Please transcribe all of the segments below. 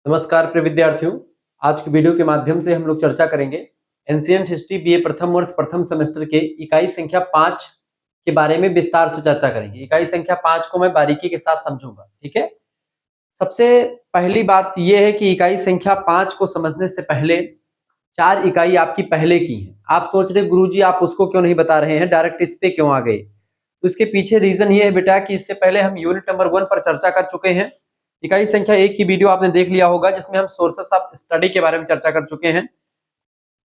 नमस्कार प्रिय विद्यार्थियों। आज की वीडियो के माध्यम से हम लोग चर्चा करेंगे एंशिएंट हिस्ट्री बीए प्रथम वर्ष प्रथम सेमेस्टर के इकाई संख्या 5 के बारे में विस्तार से चर्चा करेंगे। इकाई संख्या 5 को मैं बारीकी के साथ समझूंगा, ठीक है। सबसे पहली बात यह है कि इकाई संख्या 5 को समझने से पहले 4 इकाई आपकी पहले की है। आप सोच रहे गुरुजी आप उसको क्यों नहीं बता रहे हैं, डायरेक्ट इस पे क्यों आ गए। तो इसके पीछे रीजन ये है बेटा कि इससे पहले हम यूनिट नंबर 1 पर चर्चा कर चुके हैं। इकाई संख्या 1 की वीडियो आपने देख लिया होगा जिसमें हम सोर्सेस ऑफ स्टडी के बारे में चर्चा कर चुके हैं,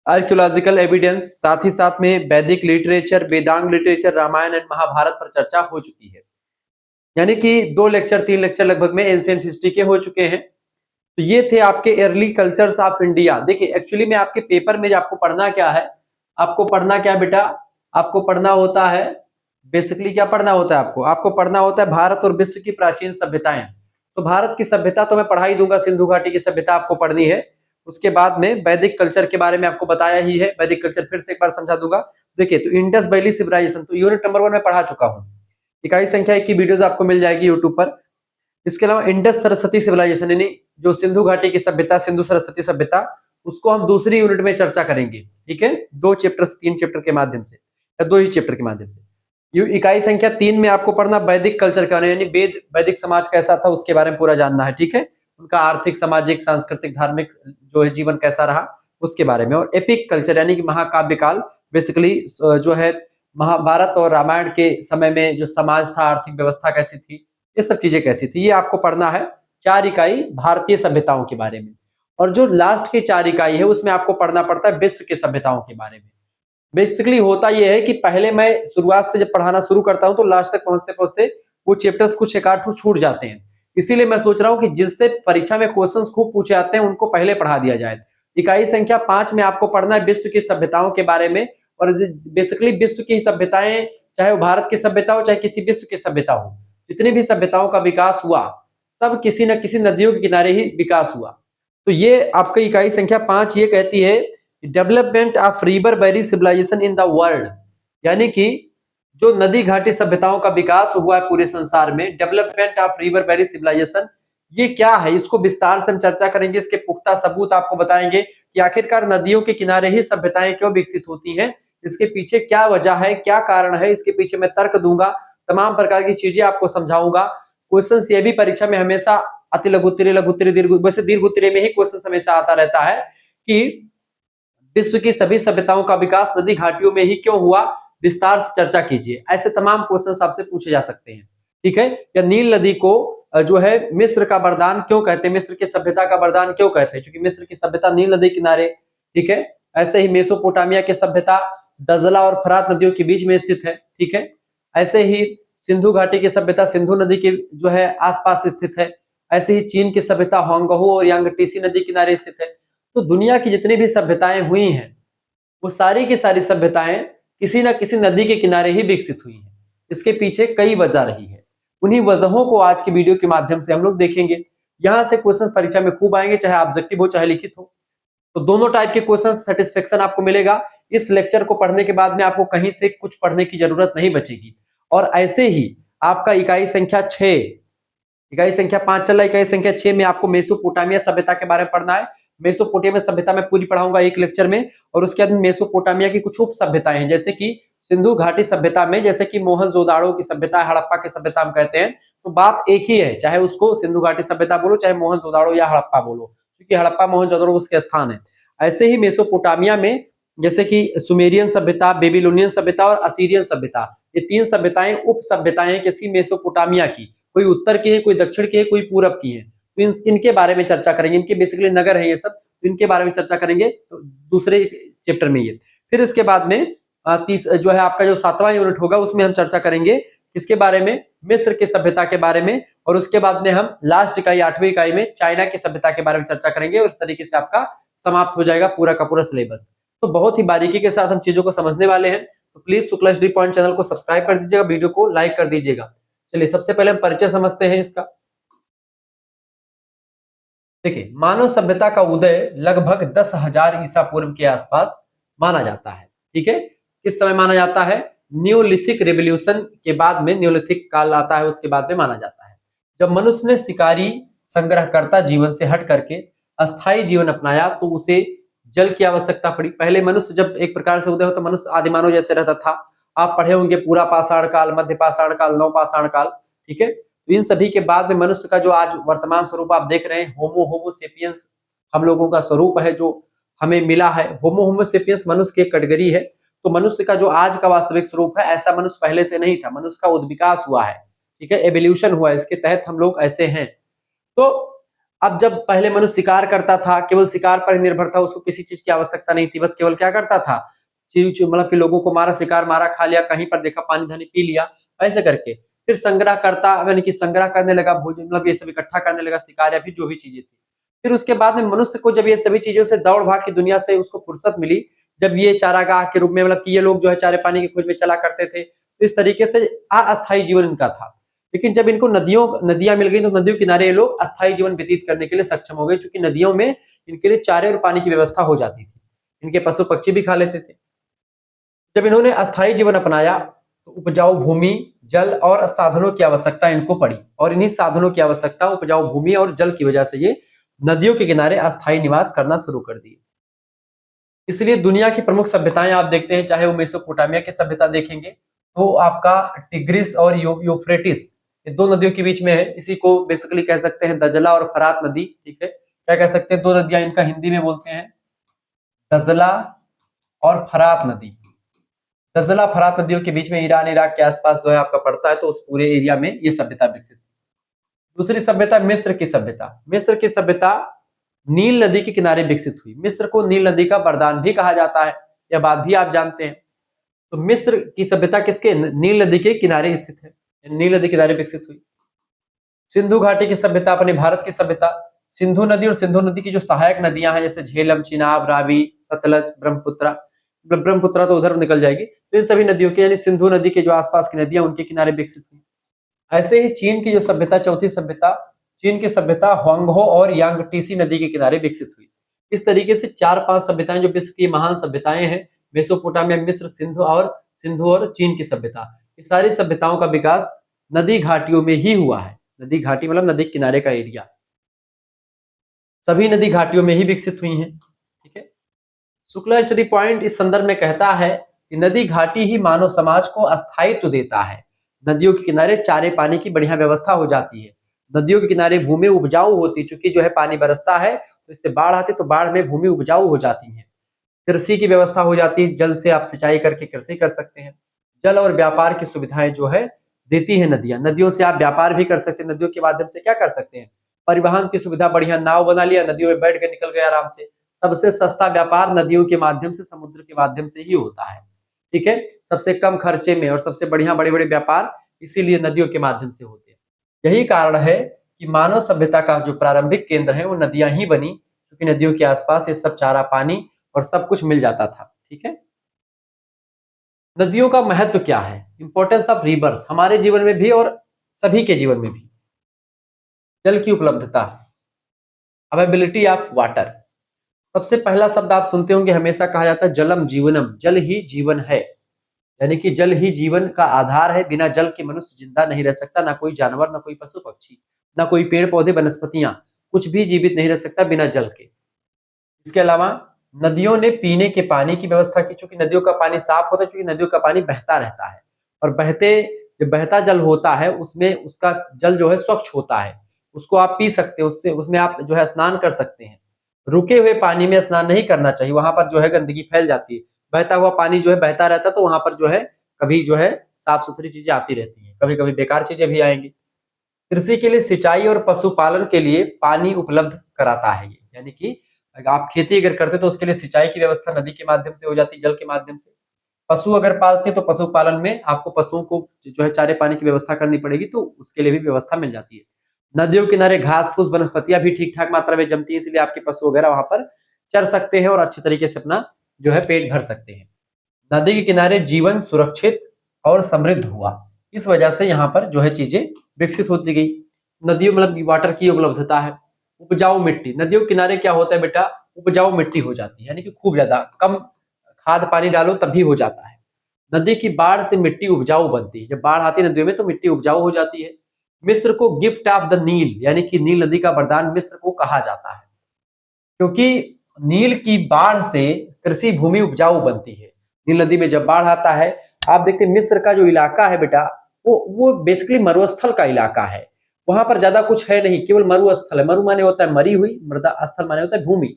आर्कियोलॉजिकल एविडेंस, साथ ही साथ में वैदिक literature, Vedang literature, Ramayan and Mahabharat पर चर्चा हो चुकी है। यानी कि 2 लेक्चर 3 लेक्चर लगभग में एंशिएंट हिस्ट्री के हो चुके हैं। तो ये थे आपके अर्ली कल्चर्स ऑफ इंडिया। देखिए एक्चुअली में आपके पेपर में आपको पढ़ना क्या है, आपको पढ़ना क्या बेटा, आपको पढ़ना होता है बेसिकली क्या पढ़ना होता है आपको पढ़ना होता है भारत और विश्व की प्राचीन सभ्यताएं। तो भारत की सभ्यता तो मैं पढ़ा ही दूंगा, सिंधु घाटी की सभ्यता आपको पढ़नी है। उसके बाद में वैदिक कल्चर के बारे में आपको बताया ही है, वैदिक कल्चर फिर से एक बार समझा दूंगा। देखिए तो इंडस वैली सिविलाइजेशन तो यूनिट नंबर 1 में पढ़ा चुका हूं। इकाई संख्या 1 की वीडियोस आपको मिल जाएगी यूट्यूब पर। इसके अलावा इंडस सरस्वती सिविलाइजेशन यानी जो सिंधु घाटी की सभ्यता, सिंधु सरस्वती सभ्यता, उसको हम दूसरी यूनिट में चर्चा करेंगे, ठीक है। 2 चैप्टर 3 चैप्टर के माध्यम से या 2 ही चैप्टर के माध्यम से। इकाई संख्या 3 में आपको पढ़ना वैदिक कल्चर का यानी वैदिक समाज कैसा था उसके बारे में पूरा जानना है, ठीक है। उनका आर्थिक, सामाजिक, सांस्कृतिक, धार्मिक जो है जीवन कैसा रहा उसके बारे में। और एपिक कल्चर यानी कि महाकाव्य काल, बेसिकली जो है महाभारत और रामायण के समय में जो समाज था, आर्थिक व्यवस्था कैसी थी, ये सब चीजें कैसी थी, ये आपको पढ़ना है। 4 इकाई भारतीय सभ्यताओं के बारे में। और जो लास्ट की 4 इकाई है उसमें आपको पढ़ना पड़ता है विश्व के सभ्यताओं के बारे में। बेसिकली होता यह है कि पहले मैं शुरुआत से जब पढ़ाना शुरू करता हूं तो लास्ट तक पहुंचते पहुंचते वो चैप्टर्स कुछ एक आध छूट जाते हैं। इसीलिए मैं सोच रहा हूं कि जिससे परीक्षा में क्वेश्चंस खूब पूछे जाते हैं उनको पहले पढ़ा दिया जाए। इकाई संख्या 5 में आपको पढ़ना है विश्व की सभ्यताओं के बारे में। और बेसिकली विश्व की सभ्यताएं, चाहे वो भारत की सभ्यता हो चाहे किसी विश्व की सभ्यता हो, जितनी भी सभ्यताओं का विकास हुआ सब किसी न किसी नदियों के किनारे ही विकास हुआ। तो ये आपकी इकाई संख्या 5 ये कहती है development of river valley civilisation in the world, यानी कि जो नदी घाटी सभ्यताओं का विकास हुआ है पूरे संसार में, development of river valley civilisation ये क्या है, इसको विस्तार से हम चर्चा करेंगे। इसके पुख्ता सबूत आपको बताएंगे कि आखिरकार नदियों के किनारे ही सभ्यताएं क्यों विकसित होती हैं, इसके पीछे क्या वजह है, क्या कारण है, इसके पीछे मैं तर्क दूंगा, तमाम प्रकार की चीजें आपको समझाऊंगा। क्वेश्चन ये भी परीक्षा में हमेशा अति लघु उत्तरीय, लघु उत्तरीय, दीर्घ, वैसे दीर्घ उत्तरीय में ही क्वेश्चन हमेशा आता रहता है कि विश्व की सभी सभ्यताओं का विकास नदी घाटियों में ही क्यों हुआ, विस्तार से चर्चा कीजिए। ऐसे तमाम क्वेश्चन आपसे पूछे जा सकते हैं, ठीक है। या नील नदी को जो है मिस्र का वरदान क्यों कहते हैं, मिस्र की सभ्यता का वरदान क्यों कहते हैं, क्योंकि मिस्र की सभ्यता नील नदी किनारे, ठीक है। ऐसे ही मेसोपोटामिया की सभ्यता दजला और फरात नदियों के बीच में स्थित है, ठीक है। ऐसे ही सिंधु घाटी की सभ्यता सिंधु नदी के जो है आसपास स्थित है। ऐसे ही चीन की सभ्यता होंगहू और यांगटीसी नदी किनारे स्थित है। तो दुनिया की जितनी भी सभ्यताएं हुई हैं वो सारी की सारी सभ्यताएं किसी न किसी नदी के किनारे ही विकसित हुई हैं। इसके पीछे कई वजह रही है, उन्हीं वजहों को आज की वीडियो के माध्यम से हम लोग देखेंगे। यहां से क्वेश्चन परीक्षा में खूब आएंगे, चाहे ऑब्जेक्टिव हो चाहे लिखित हो। तो दोनों टाइप के क्वेश्चन सेटिस्फेक्शन आपको मिलेगा। इस लेक्चर को पढ़ने के बाद में आपको कहीं से कुछ पढ़ने की जरूरत नहीं बचेगी। और ऐसे ही आपका इकाई संख्या 6, इकाई संख्या 5 चल रहा है, इकाई संख्या 6 में आपको मेसोपोटामिया सभ्यता के बारे में पढ़ना है। मेसोपोटामिया सभ्यता में पूरी पढ़ाऊंगा एक लेक्चर में। और उसके बाद मेसोपोटामिया की कुछ उप सभ्यताएं हैं, जैसे कि सिंधु घाटी सभ्यता में जैसे कि मोहनजोदाड़ो की सभ्यता, हड़प्पा की सभ्यता हम कहते हैं। तो बात एक ही है, चाहे उसको सिंधु घाटी सभ्यता बोलो चाहे मोहनजोदाड़ो या हड़प्पा बोलो, क्योंकि हड़प्पा मोहनजोदाड़ो उसके स्थान है। ऐसे ही मेसोपोटामिया में जैसे कि सुमेरियन सभ्यता, बेबीलोनियन सभ्यता और असीरियन सभ्यता, ये 3 सभ्यताएं उप सभ्यताएं किसी मेसोपोटामिया की, कोई उत्तर की है, कोई दक्षिण की है, कोई पूरब की है। तो इनके बारे में चर्चा करेंगे। इनके बेसिकली नगर है ये सब, तो इनके बारे में चर्चा करेंगे तो दूसरे चैप्टर में ये। फिर इसके बाद में जो है आपका जो 7वां यूनिट होगा उसमें हम चर्चा करेंगे किसके बारे में, मिस्र की सभ्यता के बारे में। और उसके बाद में हम लास्ट इकाई 8वीं इकाई में चाइना की सभ्यता के बारे में चर्चा करेंगे। और इस तरीके से आपका समाप्त हो जाएगा पूरा का पूरा सिलेबस। तो बहुत ही बारीकी के साथ हम चीजों को समझने वाले हैं। तो please Shukla study point channel को सब्सक्राइब कर दीजिएगा, वीडियो को लाइक कर दीजिएगा। चलिए सबसे पहले हम परिचय समझते हैं इसका। देखिए मानव सभ्यता का उदय लगभग 10,000 ईसा पूर्व के आसपास माना जाता है, ठीक है। किस समय माना जाता है, न्यूलिथिक रेवोल्यूशन के बाद में, न्यूलिथिक काल आता है उसके बाद में माना जाता है, जब मनुष्य ने शिकारी संग्रहकर्ता जीवन से हट करके अस्थायी जीवन अपनाया तो उसे जल की आवश्यकता पड़ी। पहले मनुष्य जब एक प्रकार से उदय होता, मनुष्य आदिमानव जैसे रहता था। आप पढ़े होंगे पूरा पाषाण काल, मध्य पाषाण काल, नव पाषाण काल, ठीक है। तो इन सभी के बाद में मनुष्य का जो आज वर्तमान स्वरूप आप देख रहे हैं, होमोसेपियंस हम लोगों का स्वरूप है जो हमें मिला है। होमोसेपियंस मनुष्य की एक कैटेगरी है। तो मनुष्य का जो आज का वास्तविक स्वरूप है, ऐसा मनुष्य पहले से नहीं था। मनुष्य का उद्विकास हुआ है, ठीक है, एवोल्यूशन हुआ है, इसके तहत हम लोग ऐसे हैं। तो अब जब पहले मनुष्य शिकार करता था, केवल शिकार पर ही निर्भर था, उसको किसी चीज की आवश्यकता नहीं थी, बस केवल क्या करता था, मतलब कि लोगों को मारा, शिकार मारा, खा लिया, कहीं पर देखा पानी धानी पी लिया, ऐसे करके फिर संग्रह करता, यानी कि संग्रह करने लगा भोजन, मतलब ये सब इकट्ठा करने लगा, शिकार या फिर जो भी चीजें थी। फिर उसके बाद में मनुष्य को जब ये सभी चीजों से दौड़ भाग की दुनिया से उसको फुर्सत मिली, जब ये चारागाह के रूप में, मतलब कि ये लोग जो है चारे पानी की खोज में चला करते थे, तो इस तरीके से अस्थायी जीवन इनका था। लेकिन जब इनको नदियां मिल गई तो नदियों किनारे ये लोग अस्थायी जीवन व्यतीत करने के लिए सक्षम हो गए, क्योंकि नदियों में इनके लिए चारे और पानी की व्यवस्था हो जाती थी, इनके पशु पक्षी भी खा लेते थे। जब इन्होंने अस्थायी जीवन अपनाया तो उपजाऊ भूमि, जल और साधनों की आवश्यकता इनको पड़ी, और इन्हीं साधनों की आवश्यकता, उपजाऊ भूमि और जल की वजह से ये नदियों के किनारे अस्थायी निवास करना शुरू कर दिए। इसलिए दुनिया की प्रमुख सभ्यताएं आप देखते हैं, चाहे वो मेसोपोटामिया की सभ्यता देखेंगे तो आपका टिग्रिस और यूफ्रेटिस, ये दो नदियों के बीच में है। इसी को बेसिकली कह सकते हैं दजला और फरात नदी, ठीक है। क्या कह सकते हैं, दो नदियां, इनका हिंदी में बोलते हैं दजला और फरात नदी। दजला फरात नदियों के बीच में ईरान इराक के आसपास जो है आपका पड़ता है, तो उस पूरे एरिया में ये सभ्यता विकसित। दूसरी सभ्यता मिस्र की सभ्यता। मिस्र की सभ्यता नील नदी के किनारे विकसित हुई। मिस्र को नील नदी का वरदान भी कहा जाता है, यह बात भी आप जानते हैं। तो मिस्र की सभ्यता किसके, नील नदी के किनारे स्थित है, नील नदी किनारे विकसित हुई। सिंधु घाटी की सभ्यता, अपने भारत की सभ्यता, सिंधु नदी और सिंधु नदी की जो सहायक नदियां हैं, जैसे झेलम, चिनाब, रावी, सतलज, ब्रह्मपुत्रा, ब्रह्मपुत्रा तो उधर निकल जाएगी, तो इन सभी नदियों के, यानी सिंधु नदी के जो आसपास की नदियां, उनके किनारे विकसित हुई। ऐसे ही चीन की जो सभ्यता, चौथी सभ्यता, चीन की सभ्यता होंगहो और यांगटीसी नदी के किनारे विकसित हुई। इस तरीके से 4-5 सभ्यताएं जो विश्व की महान सभ्यताएं हैं, मेसोपोटामिया, मिस्र, सिंधु और चीन की सभ्यता, ये सारी सभ्यताओं का विकास नदी घाटियों में ही हुआ है। नदी घाटी मतलब नदी किनारे का एरिया, सभी नदी घाटियों में ही विकसित हुई हैं, ठीक है। शुक्ला स्टडी पॉइंट इस संदर्भ में कहता है कि नदी घाटी ही मानव समाज को अस्थायित्व देता है। नदियों के किनारे चारे पानी की बढ़िया व्यवस्था हो जाती है। नदियों के किनारे भूमि उपजाऊ होती, चूंकि जो है पानी बरसता है तो इससे बाढ़ आती, तो बाढ़ में भूमि उपजाऊ हो जाती है। कृषि की व्यवस्था हो जाती है, जल से आप सिंचाई करके कृषि कर सकते हैं। जल और व्यापार की सुविधाएं जो है देती है नदियां। नदियों से आप व्यापार भी कर सकते हैं। नदियों के माध्यम से क्या कर सकते हैं, परिवहन की सुविधा, बढ़िया नाव बना लिया, नदियों में बैठ के निकल गए आराम से। सबसे सस्ता व्यापार नदियों के माध्यम से, समुद्र के माध्यम से ही होता है, ठीक है। सबसे कम खर्चे में और सबसे बढ़िया बड़े बड़े व्यापार इसीलिए नदियों के माध्यम से होते हैं। यही कारण है कि मानव सभ्यता का जो प्रारंभिक केंद्र है वो नदियां ही बनी, क्योंकि नदियों के आसपास ये सब चारा पानी और सब कुछ मिल जाता था, ठीक है। नदियों का महत्व क्या है, इंपॉर्टेंस ऑफ रिवर्स, हमारे जीवन में भी और सभी के जीवन में भी। जल की उपलब्धता, अवेलेबिलिटी ऑफ वाटर। सबसे पहला शब्द आप सुनते होंगे, हमेशा कहा जाता है जलम जीवनम, जल ही जीवन है, यानी कि जल ही जीवन का आधार है। बिना जल के मनुष्य जिंदा नहीं रह सकता, ना कोई जानवर, ना कोई पशु पक्षी, ना कोई पेड़ पौधे वनस्पतियां, कुछ भी जीवित नहीं रह सकता बिना जल के। इसके अलावा नदियों ने पीने के पानी की व्यवस्था की, चूंकि नदियों का पानी साफ होता है, क्योंकि नदियों का पानी बहता रहता है, और जो बहता जल होता है उसमें उसका जल जो है स्वच्छ होता है, उसको आप पी सकते हो, उससे उसमें आप जो है स्नान कर सकते हैं। रुके हुए पानी में स्नान नहीं करना चाहिए, वहां पर जो है गंदगी फैल जाती है। बहता हुआ पानी जो है बहता रहता है, तो वहां पर जो है कभी जो है साफ सुथरी चीजें आती रहती हैं, कभी कभी बेकार चीजें भी आएंगी। कृषि के लिए, सिंचाई और पशुपालन के लिए पानी उपलब्ध कराता है ये, यानी कि अगर आप खेती अगर करते तो उसके लिए सिंचाई की व्यवस्था नदी के माध्यम से हो जाती है, जल के माध्यम से। पशु अगर पालते तो पशुपालन में आपको पशुओं को जो है चारे पानी की व्यवस्था करनी पड़ेगी, तो उसके लिए भी व्यवस्था मिल जाती है। नदियों किनारे घास फूस वनस्पतियां भी ठीक ठाक मात्रा में जमती है, इसलिए आपके पशु वगैरह वहां पर चर सकते हैं और अच्छे तरीके से अपना जो है पेट भर सकते हैं। नदी के किनारे जीवन सुरक्षित और समृद्ध हुआ, इस वजह से यहाँ पर जो है चीजें विकसित होती गई। नदियों मतलब वाटर की उपलब्धता है। उपजाऊ मिट्टी, नदियों के किनारे क्या होता है बेटा, उपजाऊ मिट्टी हो जाती है, यानी कि खूब ज्यादा, कम खाद पानी डालो तभी हो जाता है। नदी की बाढ़ से मिट्टी उपजाऊ बनती है, जब बाढ़ आती है नदियों में तो मिट्टी उपजाऊ हो जाती है। मिस्र को गिफ्ट ऑफ द नील, यानी कि नील नदी का वरदान मिस्र को कहा जाता है, क्योंकि नील की बाढ़ से कृषि भूमि उपजाऊ बनती है। नील नदी में जब बाढ़ आता है, आप देखते हैं मिस्र का जो इलाका है बेटा, वो बेसिकली मरुस्थल का इलाका है। वहां पर ज्यादा कुछ है नहीं, केवल मरुस्थल है। मरु माने होता है मरी हुई, मृदा, स्थल माने होता है भूमि,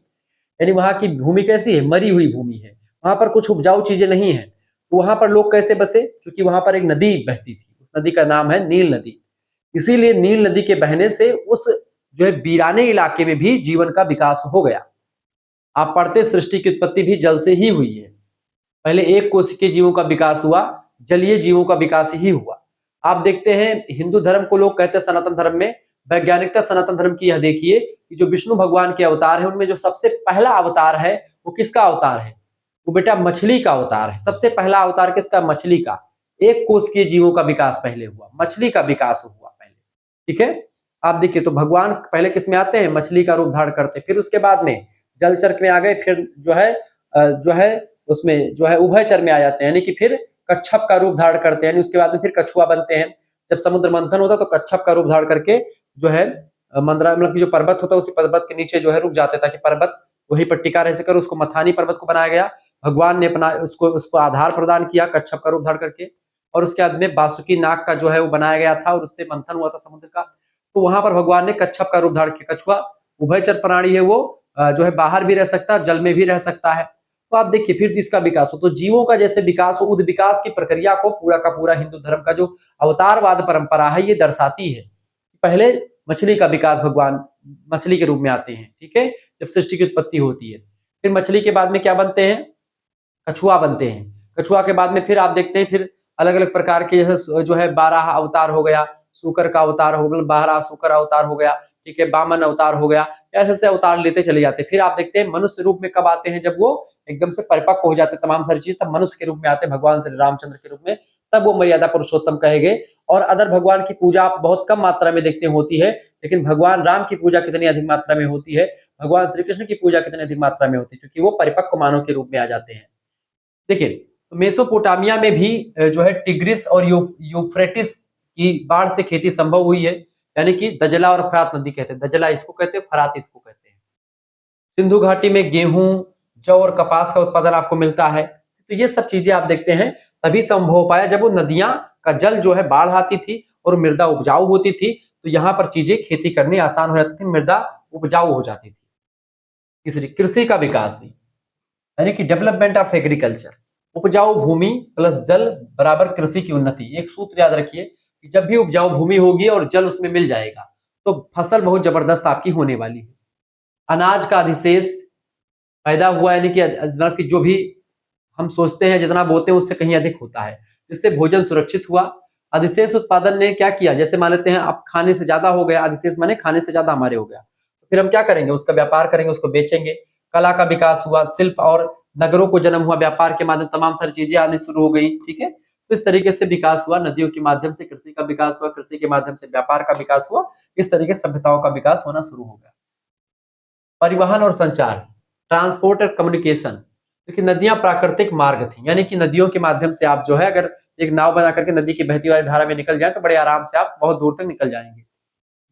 यानी वहां की भूमि कैसी है, मरी हुई भूमि है, वहां पर कुछ उपजाऊ चीजें नहीं है। तो वहां पर लोग कैसे बसे, क्योंकि वहां पर एक नदी बहती थी, उस नदी का नाम है नील नदी। इसीलिए नील नदी के बहने से उस जो है वीराने इलाके में भी जीवन का विकास हो गया। आप पढ़ते सृष्टि की उत्पत्ति भी जल से ही हुई है। पहले एक कोशिकीय जीवों का विकास हुआ, जलीय जीवों का विकास ही हुआ। आप देखते हैं हिंदू धर्म को लोग कहते हैं सनातन धर्म में, वैज्ञानिकता सनातन धर्म की यह देखिए कि जो विष्णु भगवान के अवतार है उनमें जो सबसे पहला अवतार है वो किसका अवतार है, वो बेटा मछली का अवतार है। सबसे पहला अवतार किसका, मछली का। एक कोशिकीय जीवों का विकास पहले हुआ, मछली का विकास हुआ पहले, ठीक है। आप देखिए तो भगवान पहले किस में आते हैं, मछली का रूप धारण करते, फिर उसके बाद में जलचर में आ गए, फिर जो है उसमें जो है उभयचर में आ जाते हैं, यानी कि फिर कच्छप का रूप धारण करते हैं, उसके बाद में फिर कछुआ बनते हैं। जब समुद्र मंथन होता तो कच्छप का रूप धारण करके जो है मंदरा मतलब की जो पर्वत होता है उसी पर्वत के नीचे जो है रुक जाते, ताकि पर्वत वहीं पर टिका रह सके। उसको मथानी पर्वत को बनाया गया, भगवान ने अपना उसको आधार प्रदान किया कच्छप का रूप धारण करके, और उसके बाद में बासुकी नाग का जो है वो बनाया गया था और उससे मंथन हुआ था समुद्र का। तो वहां पर भगवान ने कच्छप का रूप धारण किया। कछुआ उभयचर प्राणी है, वो जो है बाहर भी रह सकता है, जल में भी रह सकता है। तो आप देखिए फिर इसका विकास हो, तो जीवों का जैसे विकास हो, उस विकास की प्रक्रिया को पूरा का पूरा हिंदू धर्म का जो अवतारवाद परंपरा है ये दर्शाती है। पहले मछली का विकास, भगवान मछली के रूप में आते हैं, ठीक है, जब सृष्टि की उत्पत्ति होती है। फिर मछली के बाद में क्या बनते हैं, कछुआ बनते हैं। कछुआ के बाद में फिर आप देखते हैं फिर अलग अलग प्रकार के जो है 12 अवतार हो गया, शुकर का अवतार हो गया, 12 शुकर अवतार हो गया, ठीक है, वामन अवतार हो गया, ऐसे ऐसे अवतार लेते चले जाते हैं। फिर आप देखते हैं मनुष्य रूप में कब आते हैं, जब वो एकदम से परिपक्व हो जाते तमाम सारी चीज, तब मनुष्य के रूप में आते हैं भगवान श्री रामचंद्र के रूप में, तब वो मर्यादा पुरुषोत्तम कहे गए। और अदर भगवान की पूजा आप बहुत कम मात्रा में देखते होती है, लेकिन भगवान राम की पूजा कितनी अधिक मात्रा में होती है, भगवान श्री कृष्ण की पूजा कितनी अधिक मात्रा में होती है, क्योंकि वो परिपक्व मानव के रूप में आ जाते हैं। देखिए तो मेसोपोटामिया में भी जो है टिग्रिस और यूफ्रेटिस की बाढ़ से खेती संभव हुई है, यानी कि दजला और फरात नदी कहते हैं, दजला इसको कहते हैं, फरात इसको कहते हैं। सिंधु घाटी में गेहूं, जौ और कपास का उत्पादन आपको मिलता है। तो ये सब चीजें आप देखते हैं तभी संभव हो पाया जब वो नदियां का जल जो है बाढ़ आती थी और मृदा उपजाऊ होती थी, तो यहाँ पर चीजें खेती करनी आसान हो जाती थी, मृदा उपजाऊ हो जाती थी। तीसरी, कृषि का विकास भी, यानी कि डेवलपमेंट ऑफ एग्रीकल्चर। उपजाऊ भूमि प्लस जल बराबर कृषि की उन्नति। एक सूत्र याद रखिए कि जब भी उपजाऊ भूमि होगी और जल उसमें मिल जाएगा तो फसल बहुत जबरदस्त आपकी होने वाली है। अनाज का अधिशेष पैदा हुआ, यानी कि मतलब कि जो भी हम सोचते हैं जितना बोते हैं उससे कहीं अधिक होता है, जिससे भोजन सुरक्षित हुआ। अधिशेष उत्पादन ने क्या किया, जैसे मान लेते हैं अब खाने से ज्यादा हो गया, अधिशेष माने खाने से ज्यादा हमारे हो गया, तो फिर हम क्या करेंगे, उसका व्यापार करेंगे, उसको बेचेंगे। कला का विकास हुआ, शिल्प और नगरों को जन्म हुआ, व्यापार के माध्यम तमाम सारी चीजें आनी शुरू हो गई, ठीक है। तो इस तरीके से विकास हुआ, नदियों के माध्यम से कृषि का विकास हुआ, कृषि के माध्यम से व्यापार का विकास हुआ, इस तरीके से सभ्यताओं का विकास होना शुरू हो गया। परिवहन और संचार, ट्रांसपोर्ट और कम्युनिकेशन, क्योंकि नदियां प्राकृतिक मार्ग थी, यानी कि नदियों के माध्यम से आप जो है अगर एक नाव बना करके नदी की बहती हुई धारा में निकल जाए तो बड़े आराम से आप बहुत दूर तक निकल जाएंगे।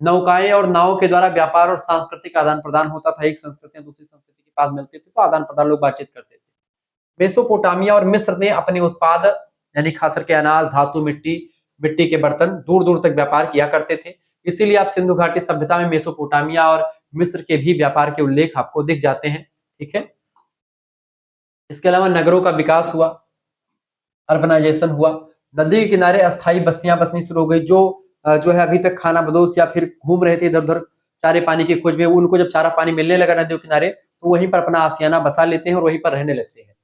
नौकाएं और नावों के द्वारा व्यापार और सांस्कृतिक आदान प्रदान होता था, एक संस्कृति दूसरी संस्कृति के पास मिलती थी तो आदान प्रदान लोग बातचीत करते थे। मेसोपोटामिया और मिस्र ने अपने उत्पाद यानी खास करके अनाज, धातु, मिट्टी, मिट्टी के बर्तन दूर दूर तक व्यापार किया करते थे। इसीलिए आप सिंधु घाटी सभ्यता में मेसोपोटामिया और मिस्र के भी व्यापार के उल्लेख आपको दिख जाते हैं, ठीक है। इसके अलावा नगरों का विकास हुआ, अर्बनाइजेशन हुआ, नदी के किनारे अस्थायी बस्तियां बसनी शुरू हो गई। जो है अभी तक खाना बदोश या फिर घूम रहे थे इधर उधर चारे पानी की खोज में, उनको जब चारा पानी मिलने लगा नदियों किनारे तो वहीं पर अपना आशियाना बसा लेते हैं और वहीं पर रहने लगते हैं।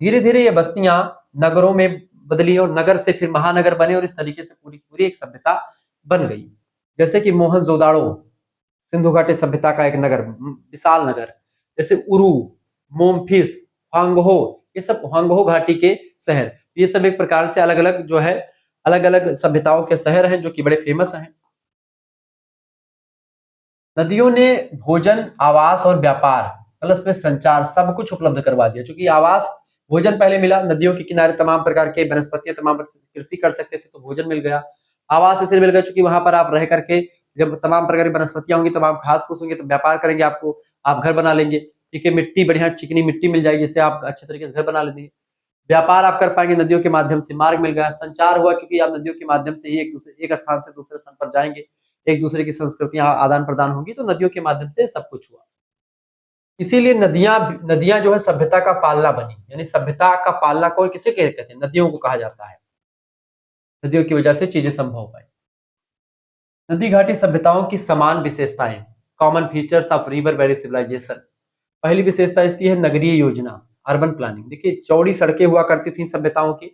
धीरे धीरे ये बस्तियां नगरों में बदली और नगर से फिर महानगर बने और इस तरीके से पूरी की पूरी एक सभ्यता बन गई। जैसे कि मोहनजोदाड़ो सिंधु घाटी सभ्यता का एक नगर, विशाल नगर। जैसे उरू, मोमफिस, हांगहो, ये सब हांगहो घाटी के शहर, ये सब एक प्रकार से अलग अलग जो है अलग अलग सभ्यताओं के शहर हैं जो कि बड़े फेमस हैं। नदियों ने भोजन, आवास और व्यापार प्लस में संचार सब कुछ उपलब्ध करवा दिया, क्योंकि आवास, भोजन पहले मिला, नदियों के किनारे तमाम प्रकार के वनस्पतियां, तमाम कृषि कर सकते थे तो भोजन मिल गया। आवास इसलिए मिलेगा क्योंकि वहां पर आप रह करके जब तमाम प्रकार की वनस्पतियां होंगी, तब आप घास फूस होंगे तो व्यापार करेंगे, आपको आप घर बना लेंगे। ठीक है, मिट्टी बढ़िया चिकनी मिट्टी मिल जाएगी जिससे आप अच्छे तरीके से घर बना लेंगे। व्यापार आप कर पाएंगे नदियों के माध्यम से, मार्ग मिल गया, संचार हुआ क्योंकि आप नदियों के माध्यम से ही एक स्थान से दूसरे स्थान पर जाएंगे, एक दूसरे की संस्कृतियां आदान प्रदान होंगी, तो नदियों के माध्यम से सब कुछ हुआ। इसीलिए नदियां नदियां जो है सभ्यता का पालना बनी, यानी सभ्यता का पालना कौन किसे कहते हैं, नदियों को कहा जाता है। नदियों की वजह से चीजें संभव हो पाई। नदी घाटी सभ्यताओं की समान विशेषताएं, common features of river valley civilisation. पहली विशेषता इसकी है नगरीय योजना, अर्बन प्लानिंग। देखिए चौड़ी सड़कें हुआ करती थी सभ्यताओं की,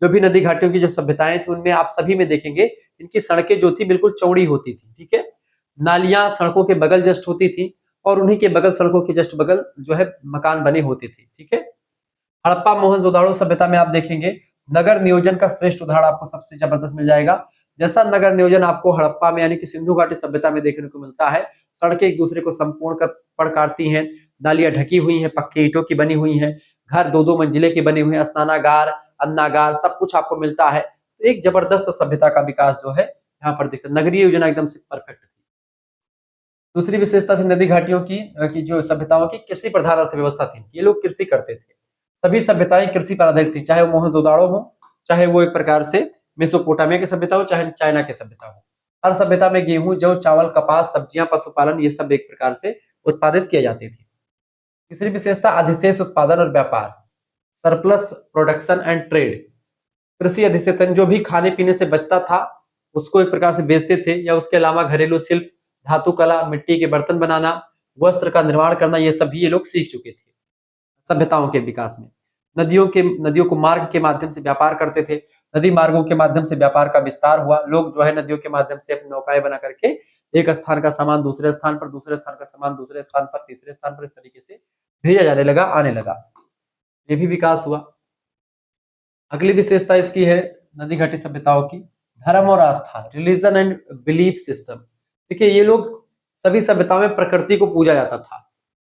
जो भी नदी घाटियों की जो सभ्यताएं थी उनमें आप सभी में देखेंगे इनकी सड़कें जो थी बिल्कुल चौड़ी होती थी। ठीक है, नालियां सड़कों के बगल जस्ट होती थी और उन्हीं के बगल सड़कों के जस्ट बगल जो है मकान बने होते थे। ठीक है, हड़प्पा मोहनजोदड़ो सभ्यता में आप देखेंगे नगर नियोजन का श्रेष्ठ उदाहरण आपको सबसे जबरदस्त मिल जाएगा। जैसा नगर नियोजन आपको हड़प्पा में यानी कि सिंधु घाटी सभ्यता में देखने को मिलता है, सड़कें एक दूसरे को संपूर्ण कर पड़काती हैं, नालियां ढकी हुई हैं, पक्के ईंटों की बनी हुई हैं, घर दो दो मंजिले के बने हुए हैं, स्नानागार अन्नागार सब कुछ आपको मिलता है। तो एक जबरदस्त सभ्यता का विकास जो है यहाँ पर दिखता है, नगरीय योजना एकदम से परफेक्ट थी। दूसरी विशेषता थी नदी घाटियों की जो सभ्यताओं की कृषि प्रधान अर्थव्यवस्था थी, ये लोग कृषि करते थे। सभी सभ्यताएं कृषि पर आधारित थी, चाहे वो मोहनजोदाड़ो हो, चाहे वो एक प्रकार से मेसोपोटामिया की सभ्यता हो, चाहे चाइना की सभ्यता हो। हर सभ्यता में गेहूं जौ चावल कपास सब्जियां पशुपालन ये सब एक प्रकार से उत्पादित किए जाते थे। तीसरी विशेषता अधिशेष उत्पादन और व्यापार, सरप्लस प्रोडक्शन एंड ट्रेड। कृषि अधिशेषण जो भी खाने पीने से बचता था उसको एक प्रकार से बेचते थे, या उसके अलावा घरेलू शिल्प, धातु कला, मिट्टी के बर्तन बनाना, वस्त्र का निर्माण करना, ये सभी ये लोग सीख चुके थे सभ्यताओं के विकास में। नदियों को मार्ग के माध्यम से व्यापार करते थे, नदी मार्गों के माध्यम से व्यापार का विस्तार हुआ। लोग जो है नदियों के माध्यम से अपनी नौकाएं बना करके एक स्थान का सामान दूसरे स्थान पर, दूसरे स्थान का सामान दूसरे स्थान पर, तीसरे स्थान पर, इस तरीके से भेजा जाने लगा, आने लगा। ये भी विकास हुआ। अगली विशेषता इसकी है नदी घाटी सभ्यताओं की धर्म और आस्था, रिलीजन एंड बिलीफ सिस्टम। देखिए ये लोग सभी सभ्यताओं में प्रकृति को पूजा जाता था,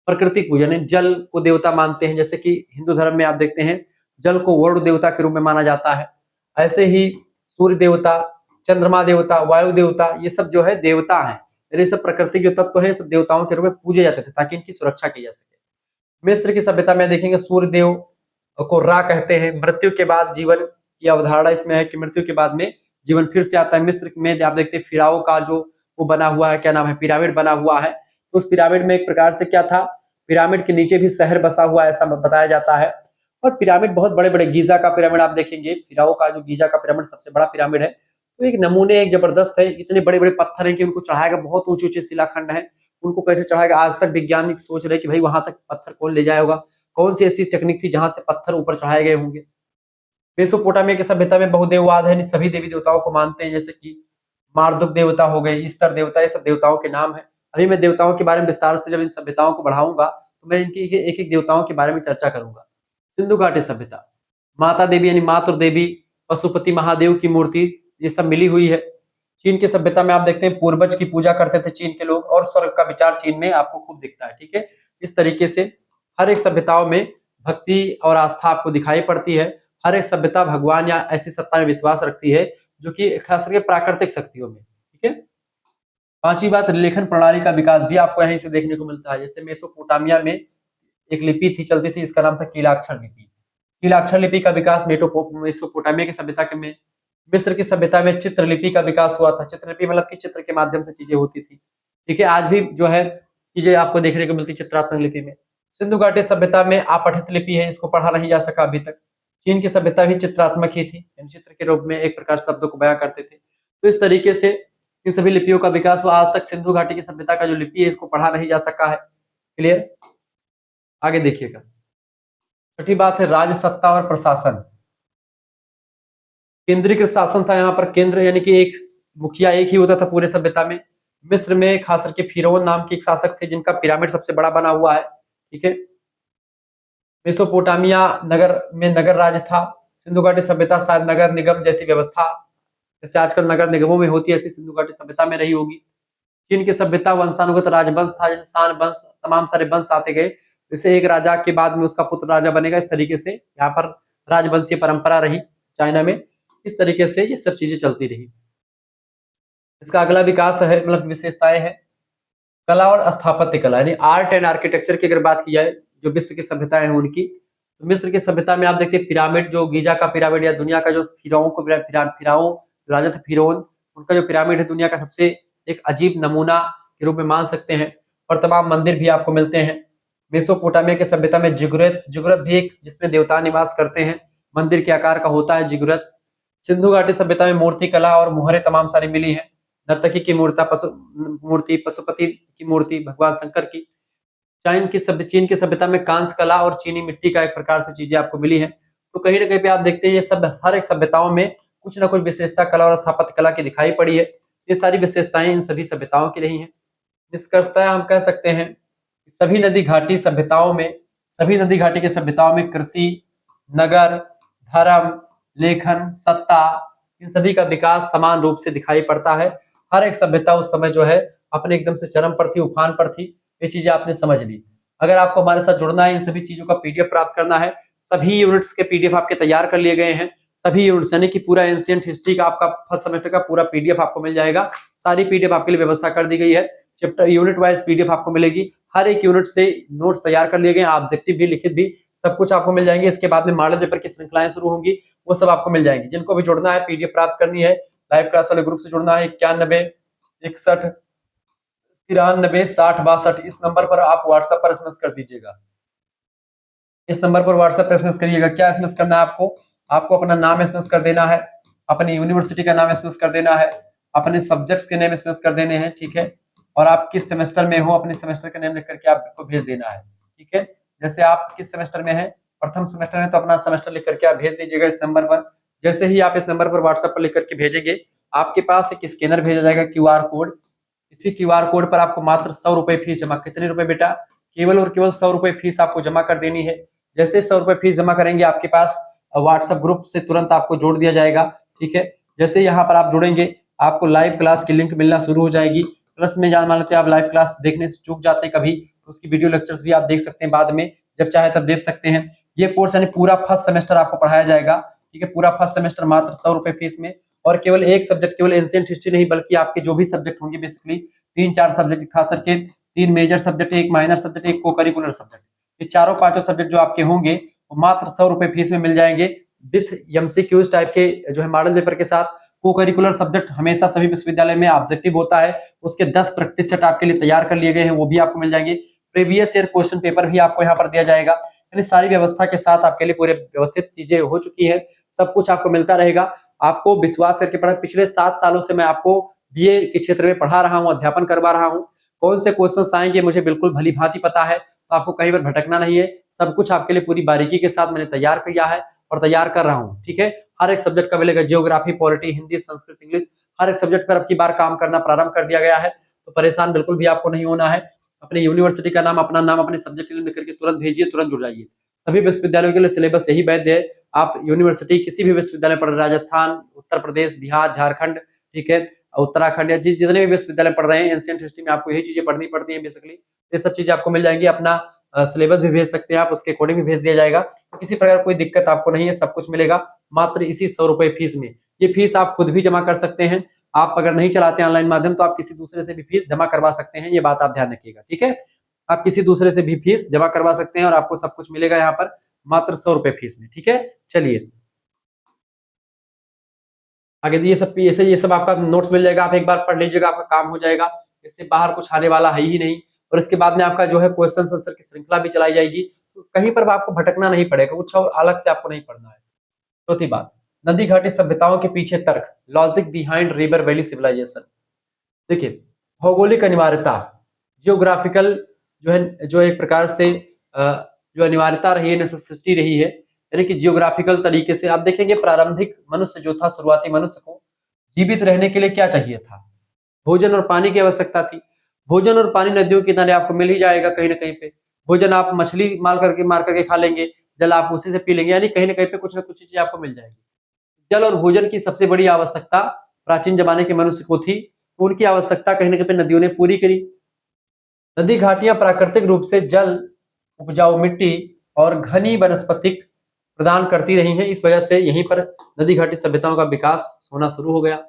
प्रकृति पूजा यानी जल को देवता मानते हैं, जैसे कि हिंदू धर्म में आप देखते हैं जल को वरुण देवता के रूप में माना जाता है। ऐसे ही सूर्य देवता, चंद्रमा देवता, वायु देवता, ये सब जो है देवता है, ये सब प्रकृति जो तत्व है सब देवताओं के रूप में पूजे जाते थे ताकि इनकी सुरक्षा की जा सके। मिस्र की सभ्यता में देखेंगे सूर्य देव को रा कहते हैं। मृत्यु के बाद जीवन की अवधारणा इसमें है कि मृत्यु के बाद में जीवन फिर से आता है। मिस्र में आप देखते हैं फिराओ का जो वो बना हुआ है, क्या नाम है, पिरामिड बना हुआ है। तो उस पिरामिड में एक प्रकार से क्या था, पिरामिड के नीचे भी शहर बसा हुआ ऐसा बताया जाता है। और पिरामिड बहुत बड़े बड़े, गीजा का पिरामिड आप देखेंगे, फिराओ का जो गीजा का पिरामिड सबसे बड़ा पिरामिड है, तो एक नमूने एक जबरदस्त है। इतने बड़े बड़े पत्थर है कि उनको चढ़ाएगा, बहुत ऊंचे ऊंचे शिलाखंड है, उनको कैसे चढ़ाएगा आज तक वैज्ञानिक सोच रहे कि भाई वहां तक पत्थर कौन ले जाएगा, कौन सी ऐसी टेक्निक थी जहां से पत्थर ऊपर चढ़ाए गए होंगे। मेसोपोटामिया की सभ्यता में बहुदेववाद है, सभी देवी देवताओं को मानते हैं, जैसे कि मारदुक देवता हो गए, ईस्टर देवता, ये सब देवताओं के नाम है। अभी मैं देवताओं के बारे में विस्तार से जब इन सभ्यताओं को बढ़ाऊंगा तो मैं इनकी एक एक देवताओं के बारे में चर्चा करूंगा। सिंधु घाटी सभ्यता, माता देवी यानी मातृ देवी, पशुपति महादेव की मूर्ति, ये सब मिली हुई है। चीन की सभ्यता में आप देखते हैं पूर्वज की पूजा करते थे चीन के लोग, और स्वर्ग का विचार चीन में आपको खूब दिखता है। ठीक है, इस तरीके से हर एक सभ्यताओं में भक्ति और आस्था आपको दिखाई पड़ती है। हर एक सभ्यता भगवान या ऐसी सत्ता में विश्वास रखती है जो कि खास करके प्राकृतिक शक्तियों में। ठीक है, पांचवी बात, लेखन प्रणाली का विकास भी आपको यहीं से देखने को मिलता है। जैसे मेसोपोटामिया में एक लिपि थी चलती थी, इसका नाम था कीलाक्षर लिपि। कीलाक्षर लिपि का विकास मेसोपोटामिया की सभ्यता के में। मिस्र की सभ्यता में चित्रलिपि का विकास हुआ था। चित्रलिपि मतलब कि चित्र के माध्यम से चीजें होती थी। ठीक है, आज भी जो है चीजें आपको देखने को मिलती चित्रात्मक लिपि में। सिंधु घाटी सभ्यता में अपठित लिपि है, इसको पढ़ा नहीं जा सका अभी तक। चीन की सभ्यता भी चित्रात्मक ही थी, चित्र के रूप में एक प्रकार शब्दों को बयां करते थे। तो इस तरीके से इन सभी लिपियों का विकास हुआ। आज तक सिंधु घाटी की सभ्यता का जो लिपि है इसको पढ़ा नहीं जा सका है। क्लियर, आगे देखिएगा। छठी बात है राज सत्ता और प्रशासन। केंद्रीकृत शासन था यहाँ पर, केंद्र यानी कि एक मुखिया एक ही होता था पूरे सभ्यता में। मिस्र में खास करके फिरौन नाम के एक शासक थे जिनका पिरामिड सबसे बड़ा बना हुआ है। ठीक है, मेसोपोटामिया नगर में नगर राज था। सिंधु घाटी सभ्यता शायद नगर निगम जैसी व्यवस्था, जैसे आजकल नगर निगमों में होती है, ऐसी सिंधु घाटी सभ्यता में रही होगी। चीन की सभ्यता वंशानुगत राजवंश था, जैसे शान वंश, तमाम सारे वंश आते गए, जैसे एक राजा के बाद में उसका पुत्र राजा बनेगा, इस तरीके से यहाँ पर राजवंशीय परंपरा रही चाइना में। इस तरीके से ये सब चीजें चलती रही। इसका अगला विकास है, मतलब विशेषताएं है कला और स्थापत्य कला, यानी आर्ट एंड आर्किटेक्चर की अगर बात की जाए जो विश्व की सभ्यताएं हैं उनकी, तो मिस्र की सभ्यता में आप देखते हैं पिरामिड, जो गीजा का पिरामिड या दुनिया का जो फिराओं राजा थे फिरौन, उनका जो पिरामिड है दुनिया का सबसे एक अजीब नमूना के रूप में मान सकते हैं। और तमाम मंदिर भी आपको मिलते हैं। मेसोपोटामिया की सभ्यता में जिगुरत जिगुरत भी एक, जिसमें देवता निवास करते हैं, मंदिर के आकार का होता है जिगुरत। सिंधु घाटी सभ्यता में मूर्ति कला और मुहरे तमाम सारी मिली है। नर्तकी की मूर्ति, पशुपति की मूर्ति, भगवान शंकर की। चीन की सभ्यता में कांस्य कला और चीनी मिट्टी का एक प्रकार से चीजें आपको मिली है। तो कहीं ना कहीं पे आप देखते हैं ये सब हर एक सभ्यताओं में कुछ ना कुछ विशेषता कला और स्थापत्य कला की दिखाई पड़ी है। ये सारी विशेषताएं इन सभी सभ्यताओं की रही हैं। निष्कर्षतः हम कह सकते हैं सभी नदी घाटी सभ्यताओं में, सभी नदी घाटी की सभ्यताओं में कृषि, नगर, धर्म, लेखन, सत्ता, इन सभी का विकास समान रूप से दिखाई पड़ता है। हर एक सभ्यता उस समय जो है अपने एकदम से चरम पर थी, उफान पर थी। ये चीजें आपने समझ ली। अगर आपको हमारे साथ जुड़ना है, इन सभी चीजों का पीडीएफ प्राप्त करना है, सभी यूनिट्स के पीडीएफ आपके तैयार कर लिए गए हैं। सभी यूनिट्स यानी कि पूरा एंशिएंट हिस्ट्री का आपका फर्स्ट सेमेस्टर का पूरा पीडीएफ आपको मिल जाएगा। सारी पीडीएफ आपके लिए व्यवस्था कर दी गई है। चैप्टर यूनिट वाइज पीडीएफ आपको मिलेगी। हर एक यूनिट से नोट्स तैयार कर लिए गए हैं, ऑब्जेक्टिव भी, लिखित भी, सब कुछ आपको मिल जाएंगे। इसके बाद में मॉडल पेपर की श्रृंखलाएं शुरू होंगी, वो सब आपको मिल जाएंगी। जिनको भी जुड़ना है, पीडीएफ प्राप्त करनी है, लाइव क्लास वाले ग्रुप से जुड़ना है, 9161936062, इस नंबर पर आप व्हाट्सएप पर एसएमएस कर दीजिएगा। इस नंबर पर व्हाट्सएप पर एसएमएस करिएगा। क्या एसएमएस करना है आपको? आपको अपना नाम एसएमएस कर देना है, अपनी यूनिवर्सिटी का नाम एसएमएस कर देना है, अपने सब्जेक्ट के नेम एसएमएस कर देने हैं, ठीक है। और आप किस सेमेस्टर में हो, अपने सेमेस्टर का नेम लिख करके आपको भेज देना है, ठीक है। जैसे आप किस सेमेस्टर में हैं, प्रथम सेमेस्टर में, तो अपना सेमेस्टर लिख करके आप भेज दीजिएगा इस नंबर पर। जैसे ही आप इस नंबर पर व्हाट्सएप पर लिख करके भेजेंगे, आपके पास एक स्कैनर भेजा जाएगा, क्यूआर कोड। इसी क्यूआर कोड पर आपको मात्र 100 रुपए फीस जमा, कितने रुपए बेटा? केवल और केवल 100 रुपए फीस आपको जमा कर देनी है। जैसे 100 रुपए फीस जमा करेंगे, आपके पास व्हाट्सएप ग्रुप से तुरंत आपको जोड़ दिया जाएगा, ठीक है। जैसे यहाँ पर आप जुड़ेंगे, आपको लाइव क्लास की लिंक मिलना शुरू हो जाएगी। प्लस में जान मान लेते हैं आप लाइव क्लास देखने से चूक जाते हैं कभी, तो उसकी वीडियो लेक्चर्स भी आप देख सकते हैं बाद में, जब चाहे तब देख सकते हैं। ये कोर्स यानी पूरा फर्स्ट सेमेस्टर आपको पढ़ाया जाएगा, ठीक है। पूरा फर्स्ट सेमेस्टर मात्र 100 रुपए फीस में। और केवल एक सब्जेक्ट, केवल एंशिएंट हिस्ट्री नहीं, बल्कि आपके जो भी सब्जेक्ट होंगे, बेसिकली 3-4 सब्जेक्ट, खास करके 3 मेजर सब्जेक्ट, एक माइनर सब्जेक्ट, एक को करिकुलर सब्जेक्ट, ये चारों पांचों सब्जेक्ट जो आपके होंगे वो मात्र 100 रुपए फीस में मिल जाएंगे, विथ एमसीक्यूज टाइप के जो है मॉडल पेपर के साथ। को करिकुलर सब्जेक्ट हमेशा सभी विश्वविद्यालय में ऑब्जेक्टिव होता है, उसके 10 प्रैक्टिस सेट आपके लिए तैयार कर लिए गए हैं, वो भी आपको मिल जाएंगे। प्रीवियस ईयर क्वेश्चन पेपर भी आपको यहाँ पर दिया जाएगा। यानी सारी व्यवस्था के साथ आपके लिए पूरे व्यवस्थित चीजें हो चुकी है, सब कुछ आपको मिलता रहेगा। आपको विश्वास करके पढ़ा, पिछले 7 सालों से मैं आपको बीए के क्षेत्र में पढ़ा रहा हूँ, अध्यापन करवा रहा हूँ। कौन से क्वेश्चन आएंगे मुझे बिल्कुल भली भांति पता है, तो आपको कहीं पर भटकना नहीं है। सब कुछ आपके लिए पूरी बारीकी के साथ मैंने तैयार किया है और तैयार कर रहा हूँ, ठीक है। हर एक सब्जेक्ट का मिलेगा, geography, polity, Hindi, Sanskrit, English, हर एक सब्जेक्ट पर अब की बार काम करना प्रारंभ कर दिया गया है। तो परेशान बिल्कुल भी आपको नहीं होना है। अपनी यूनिवर्सिटी का नाम, अपना नाम, अपने सब्जेक्ट के लिए लिख करके तुरंत भेजिए, तुरंत जुड़ जाइए। सभी विश्वविद्यालयों के लिए सिलेबस यही वैध है। आप यूनिवर्सिटी किसी भी विश्वविद्यालय पढ़ रहे हैं, राजस्थान, उत्तर प्रदेश, बिहार, झारखंड, ठीक है, उत्तराखंड, या जितने भी विश्वविद्यालय पढ़ रहे हैं, एंशिएंट हिस्ट्री में आपको यही चीजें पढ़नी पड़ती है बेसिकली। ये सब चीजें आपको मिल जाएंगी। अपना सिलेबस भी भेज सकते हैं आप, उसके अकॉर्डिंग भी भेज दिया जाएगा। तो किसी प्रकार कोई दिक्कत आपको नहीं है, सब कुछ मिलेगा मात्र इसी 100 रुपए फीस में। ये फीस आप खुद भी जमा कर सकते हैं। आप अगर नहीं चलाते ऑनलाइन माध्यम, तो आप किसी दूसरे से भी फीस जमा करवा सकते हैं, ये बात आप ध्यान रखिएगा, ठीक है। आप किसी दूसरे से भी फीस जमा करवा सकते हैं और आपको सब कुछ मिलेगा यहाँ पर मात्र 100 रुपए फीस में, ठीक है। चलिए आगे ये सब आपका नोट्स मिल जाएगा, आप एक बार पढ़ लीजिएगा, आपका काम हो जाएगा। इससे बाहर कुछ आने वाला है ही नहीं। और इसके बाद में आपका जो है क्वेश्चन आंसर की श्रृंखला भी चलाई जाएगी, तो कहीं पर आपको भटकना नहीं पड़ेगा, कुछ और अलग से आपको नहीं पढ़ना है। चौथी बात, नदी घाटी सभ्यताओं के पीछे तर्क, logic behind river valley civilisation. देखिए, भौगोलिक अनिवार्यता, जियोग्राफिकल जो है, जो एक प्रकार से जो अनिवार्यता रही है, नेसेसिटी रही है, यानी कि जियोग्राफिकल तरीके से आप देखेंगे, प्रारंभिक मनुष्य जो था, शुरुआती मनुष्य को जीवित रहने के लिए क्या चाहिए था? भोजन और पानी की आवश्यकता थी। भोजन और पानी नदियों के किनारे आपको मिल ही जाएगा कहीं ना कहीं पे। भोजन आप मछली मार करके खा लेंगे, जल आप उसी से पी लेंगे, यानी कहीं ना कहीं पे कुछ ना कुछ चीजें आपको मिल जाएगी। जल और भोजन की सबसे बड़ी आवश्यकता प्राचीन जमाने के मनुष्य को थी, तो उनकी आवश्यकता कहीं ना कहीं नदियों ने पूरी करी। नदी घाटियां प्राकृतिक रूप से जल, उपजाऊ मिट्टी और घनी वनस्पतिक प्रदान करती रही हैं। इस वजह से यहीं पर नदी घाटी सभ्यताओं का विकास होना शुरू हो गया।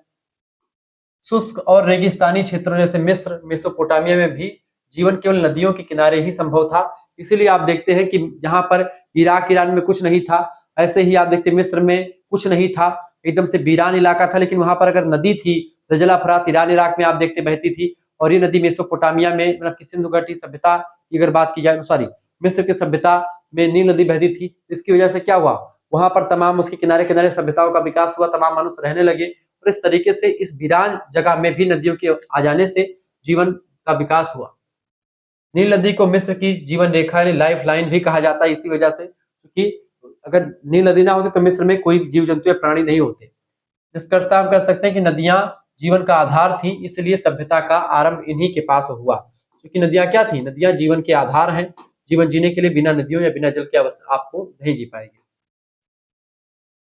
शुष्क और रेगिस्तानी क्षेत्रों जैसे मिस्र, मेसोपोटामिया में भी जीवन केवल नदियों के किनारे ही संभव था। इसीलिए आप देखते हैं कि जहां पर इराक ईरान में कुछ नहीं था, ऐसे ही आप देखते मिस्र में कुछ नहीं था, एकदम से वीरान इलाका था, लेकिन वहां पर अगर नदी थी, दजला फरात ईरान इराक में आप देखते बहती थी, और ये नदी मेसोपोटामिया में मतलब कि सिंधु घाटी सभ्यता की अगर बात की जाए, सॉरी मिस्र की सभ्यता में नील नदी बहती थी। इसकी वजह से क्या हुआ, वहां पर तमाम उसके किनारे किनारे सभ्यताओं का विकास हुआ, तमाम मनुष्य रहने लगे, और इस तरीके से इस वीरान जगह में भी नदियों के आ जाने से जीवन का विकास हुआ। नील नदी को मिस्र की जीवन रेखा यानी लाइफ लाइन भी कहा जाता है, इसी वजह से, क्योंकि अगर नील नदी ना होती तो मिस्र में कोई जीव जंतु या प्राणी नहीं होते। निष्कर्षतः हम कह सकते हैं कि नदियां जीवन का आधार थी, इसलिए सभ्यता का आरंभ इन्हीं के पास हुआ। क्योंकि नदियां क्या थी, नदियां जीवन के आधार हैं। जीवन जीने के लिए बिना नदियों या बिना जल के आपको नहीं जी पाएगी।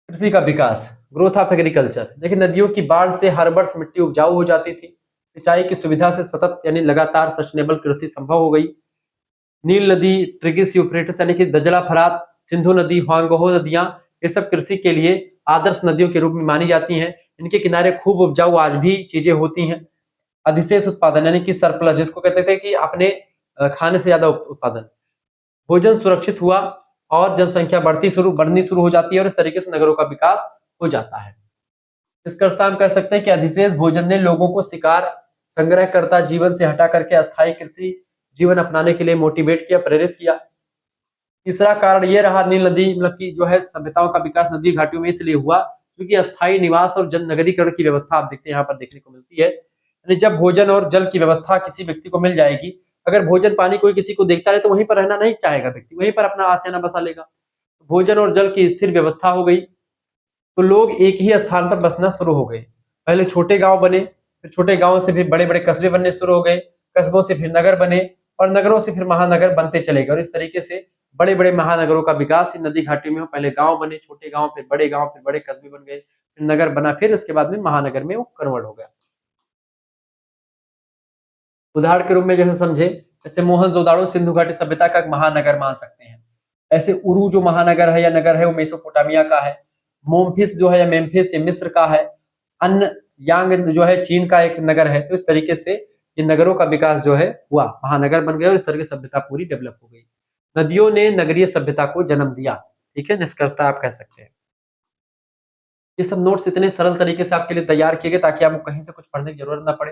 कृषि का विकास, ग्रोथ ऑफ एग्रीकल्चर। देखिए नदियों की बाढ़ से हर वर्ष मिट्टी उपजाऊ हो जाती थी। सिंचाई की सुविधा से सतत यानी लगातार सस्टेनेबल कृषि संभव हो गई। नील नदी, ट्रिगिस यूफ्रेटिस यानी कि दजला फरात, सिंधु नदी, हुआंगहो नदियां, ये सब कृषि के लिए आदर्श नदियों के रूप में मानी जाती हैं। इनके किनारे खूब उपजाऊ आज भी चीजें होती हैं। अधिशेष उत्पादन यानी कि सरप्लस, जिसको कहते थे कि अपने खाने से ज्यादा उत्पादन। भोजन सुरक्षित हुआ और जनसंख्या बढ़नी शुरू हो जाती है, और इस तरीके से नगरों का विकास हो जाता है। निष्कर्षतः हम कह सकते हैं कि अधिशेष भोजन ने लोगों को शिकार संग्रहकर्ता जीवन से हटा करके अस्थायी कृषि जीवन अपनाने के लिए मोटिवेट किया, प्रेरित किया। तीसरा कारण ये रहा, नील नदी मतलब कि जो है सभ्यताओं का विकास नदी घाटियों में इसलिए हुआ क्योंकि अस्थायी निवास और जन नगरीकरण की व्यवस्था आप देखते हैं यहाँ पर देखने को मिलती है। यानी जब भोजन और जल की व्यवस्था किसी व्यक्ति को मिल जाएगी, अगर भोजन पानी कोई किसी को देखता रहे तो वहीं पर रहना नहीं चाहेगा व्यक्ति, वहीं पर अपना आशियाना बसा लेगा। भोजन और जल की स्थिर व्यवस्था हो गई तो लोग एक ही स्थान पर बसना शुरू हो गए। पहले छोटे गांव बने, फिर छोटे गांवों से फिर बड़े बड़े कस्बे बनने शुरू हो गए, कस्बों से फिर नगर बने, और नगरों से फिर महानगर बनते चले गए। और इस तरीके से बड़े बड़े महानगरों का विकास इन नदी घाटी में हो। पहले गांव बने, छोटे गांव, फिर बड़े कस्बे बन गए, फिर नगर बना, फिर इसके बाद में महानगर में वो कन्वर्ट हो गया। उदाहरण के रूप में जैसे समझे, जैसे मोहनजोदाड़ो सिंधु घाटी सभ्यता का एक महानगर मान सकते हैं। ऐसे उरू जो महानगर है या नगर है वो मेसोपोटामिया का है। मोम्फिस जो है या मेम्फिस ये मिस्र का है। अन्य यांग जो है चीन का एक नगर है। तो इस तरीके से ये नगरों का विकास जो है हुआ, महानगर बन गए, और इस तरह की सभ्यता पूरी डेवलप हो गई। नदियों ने नगरीय सभ्यता को जन्म दिया। ठीक है, निष्कर्षता आप कह सकते हैं। ये सब नोट्स इतने सरल तरीके से आपके लिए तैयार किए गए ताकि आपको कहीं से कुछ पढ़ने की जरूरत ना पड़े।